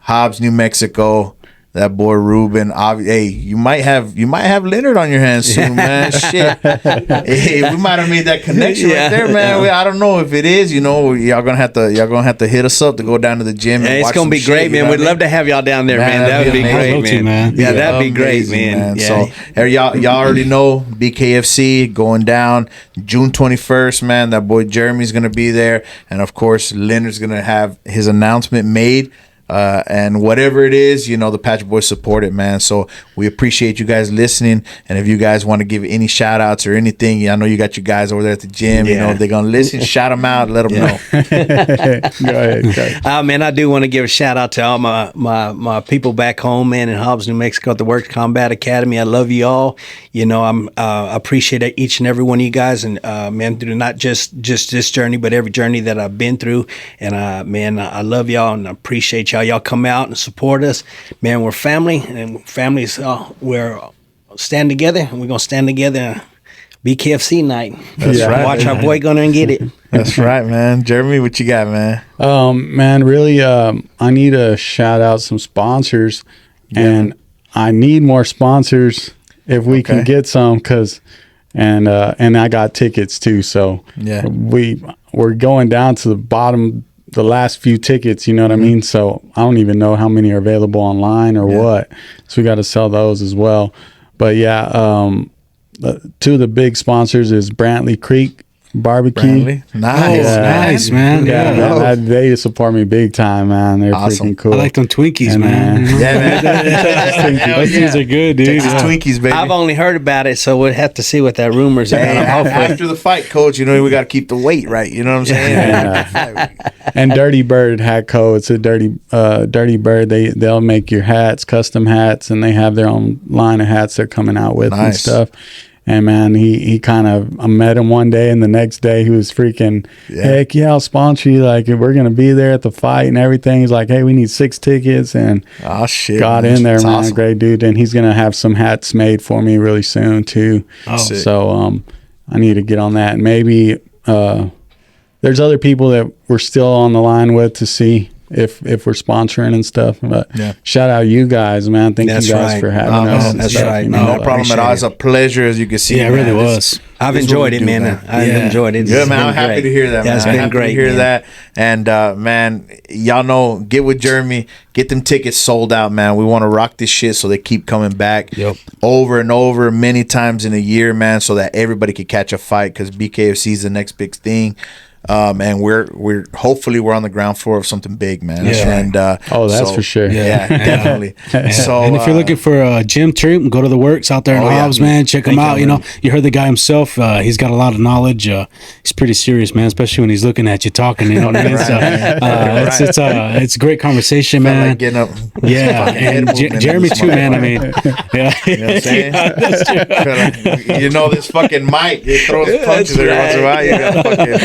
Hobbs, New Mexico. that boy Ruben. Hey, you might have Leonard on your hands soon, man. Shit, hey, we might have made that connection right there, man. I don't know if it is. You know, y'all gonna have to hit us up to go down to the gym. And it's gonna be great, man. We'd love to have y'all down there, man. That would be great, man. Yeah, that'd be great, man. Yeah. So y'all already know BKFC going down June 21st, man. That boy Jeremy's gonna be there, and of course Leonard's gonna have his announcement made. And whatever it is, you know, the Patch Boys support it, man. So we appreciate you guys listening. And if you guys want to give any shout outs or anything, I know you got you guys over there at the gym. You know, if they're going to listen, shout them out, let them know. Go ahead. Man, I do want to give a shout out to all my people back home, man, in Hobbs, New Mexico at the Works Combat Academy. I love you all. You know, I appreciate each and every one of you guys. And, man, through not just this journey, but every journey that I've been through. And, man, I love y'all and I appreciate y'all. Y'all come out and support us, man. We're family, and families. We're stand together, and we're gonna stand together. BKFC night. That's right. Watch our boy go there and get it. That's right, man. Jeremy, what you got, man? Man, really, I need to shout out some sponsors, and I need more sponsors if we can get some, and I got tickets too. So we're going down to the bottom. The last few tickets, you know what I mean? So I don't even know how many are available online or what. So we got to sell those as well. But two of the big sponsors is Brantley Creek Barbecue. Nice, man. Yeah, they support me big time, man. They're freaking cool. I like them Twinkies, man. Those things are good, dude. Texas Twinkies, baby. I've only heard about it, so we'll have to see what that rumor's about. After the fight, coach, you know, we got to keep the weight right. You know what I'm saying? And Dirty Bird Hat Co. It's a Dirty Bird. They'll make your hats, custom hats, and they have their own line of hats they're coming out with and stuff. And man, he kind of, I met him one day, and the next day he was freaking, heck yeah, I'll sponsor you. Like, we're going to be there at the fight and everything. He's like, hey, we need 6 tickets. And got in there, man. Awesome. Great dude. And he's going to have some hats made for me really soon too. So I need to get on that. And maybe there's other people that we're still on the line with to see if we're sponsoring and stuff. But shout out you guys, man. Thank you guys for having us. That's right. You know, no problem at all. It's a pleasure, as you can see. Yeah, it really was. I've enjoyed it, man. I've enjoyed it. Good, man. I'm happy to hear that, man. It's been great to hear that. And, man, y'all know, get with Jeremy. Get them tickets sold out, man. We want to rock this shit so they keep coming back over and over many times in a year, man, so that everybody can catch a fight, because BKFC is the next big thing. And we're hopefully we're on the ground floor of something big, man. And that's for sure. Definitely. So, and if you're looking for a gym trip, go to the Works out there in Hobbs, man. Check him out. You know, you heard the guy himself. He's got a lot of knowledge. He's pretty serious, man, especially when he's looking at you talking. You know what I mean? It's a great conversation, man. Like getting up. And Jeremy too, man. I mean, you know what I'm saying? You know, this fucking mic, it throws punches every once in a while. You got fucking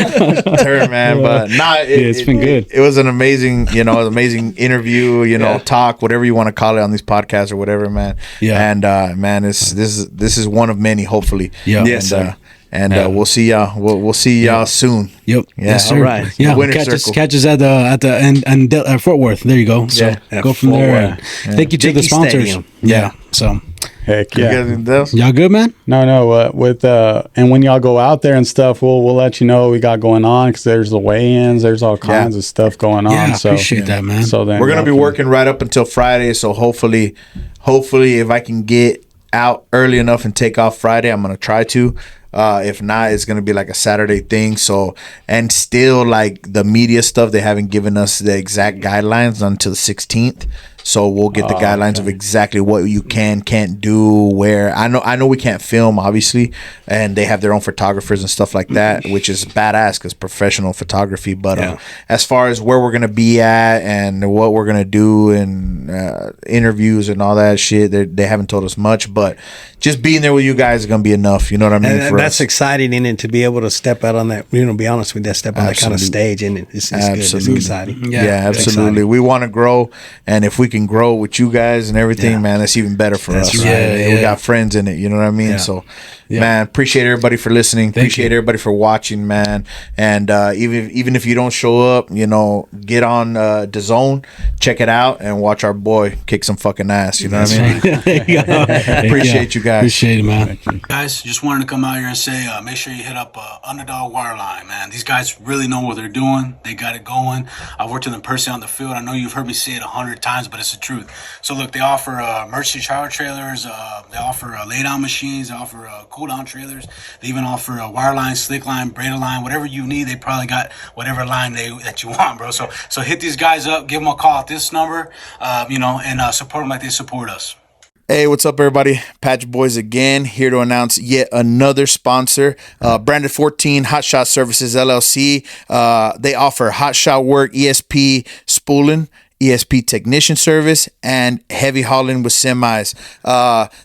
turn, man. But it's been good. It was an amazing, amazing interview, talk, whatever you want to call it on these podcasts or whatever, man. And man, this is one of many, hopefully. And we'll see y'all. We'll see y'all soon. Yep. Yeah. Yes, sir. All right. Yeah. Catch us at the Fort Worth. There you go. So go from there. Thank you to the sponsors. Stadium. Yeah. So. Heck yeah. Y'all good, man? No. And when y'all go out there and stuff, we'll let you know what we got going on, because there's the weigh-ins, there's all kinds of stuff going on. Yeah, I appreciate that, man. So then we're gonna be working right up until Friday. So hopefully, if I can get out early enough and take off Friday, I'm gonna try to. If not, it's going to be like a Saturday thing. So, and still, like, the media stuff, they haven't given us the exact guidelines until the 16th. So we'll get the guidelines of exactly what you can't do, where. I know we can't film, obviously, and they have their own photographers and stuff like that, which is badass because professional photography. But as far as where we're going to be at and what we're going to do and interviews and all that shit, they haven't told us much. But just being there with you guys is going to be enough. You know what I mean? And that's exciting, and to be able to step out on that, be honest with you, step on that kind of stage, and it's good. It's exciting. Yeah, absolutely. Exciting. We want to grow, and if we can grow with you guys and everything, man, that's even better for us. Right. We got friends in it, you know what I mean? So, man, appreciate everybody for listening. Appreciate everybody for watching, man. And even if you don't show up, you know, get on DAZN, check it out, and watch our boy kick some fucking ass. You know what I mean? Appreciate you guys. Appreciate it, man. Guys, just wanted to come out here and say, make sure you hit up Underdog Wireline, man. These guys really know what they're doing. They got it going. I've worked with them personally on the field. I know you've heard me say it 100 times, but it's the truth. So look, they offer emergency shower trailers. They offer lay-down machines. They offer cool-down trailers. They even offer wireline, slick line, braided line, whatever you need. They probably got whatever line that you want, bro. So hit these guys up. Give them a call at this number, and support them like they support us. Hey, what's up, everybody? Patch Boys again, here to announce yet another sponsor, Branded 14 Hot Shot Services LLC. They offer hot shot work, ESP spooling, ESP technician service, and heavy hauling with semis.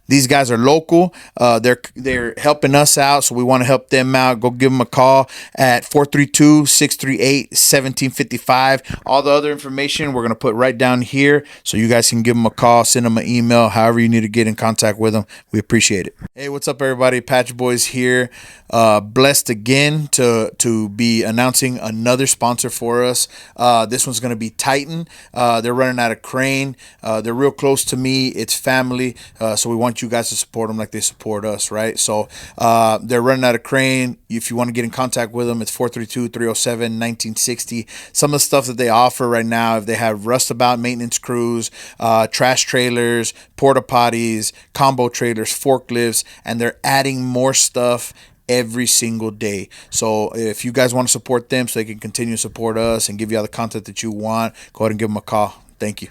These guys are local. They're helping us out, so we want to help them out. Go give them a call at 432-638-1755. All the other information we're going to put right down here, so you guys can give them a call, send them an email, however you need to get in contact with them. We appreciate it. Hey, what's up, everybody? Patch Boys here. Blessed again to be announcing another sponsor for us. This one's going to be Titan. They're running out of crane. They're real close to me. It's family. So we want you guys to support them like they support us, right? So they're running out of crane. If you want to get in contact with them, it's 432-307-1960. Some of the stuff that they offer right now, if they have rustabout maintenance crews, trash trailers, porta potties, combo trailers, forklifts, and they're adding more stuff every single day. So if you guys want to support them so they can continue to support us and give you all the content that you want, go ahead and give them a call. Thank you.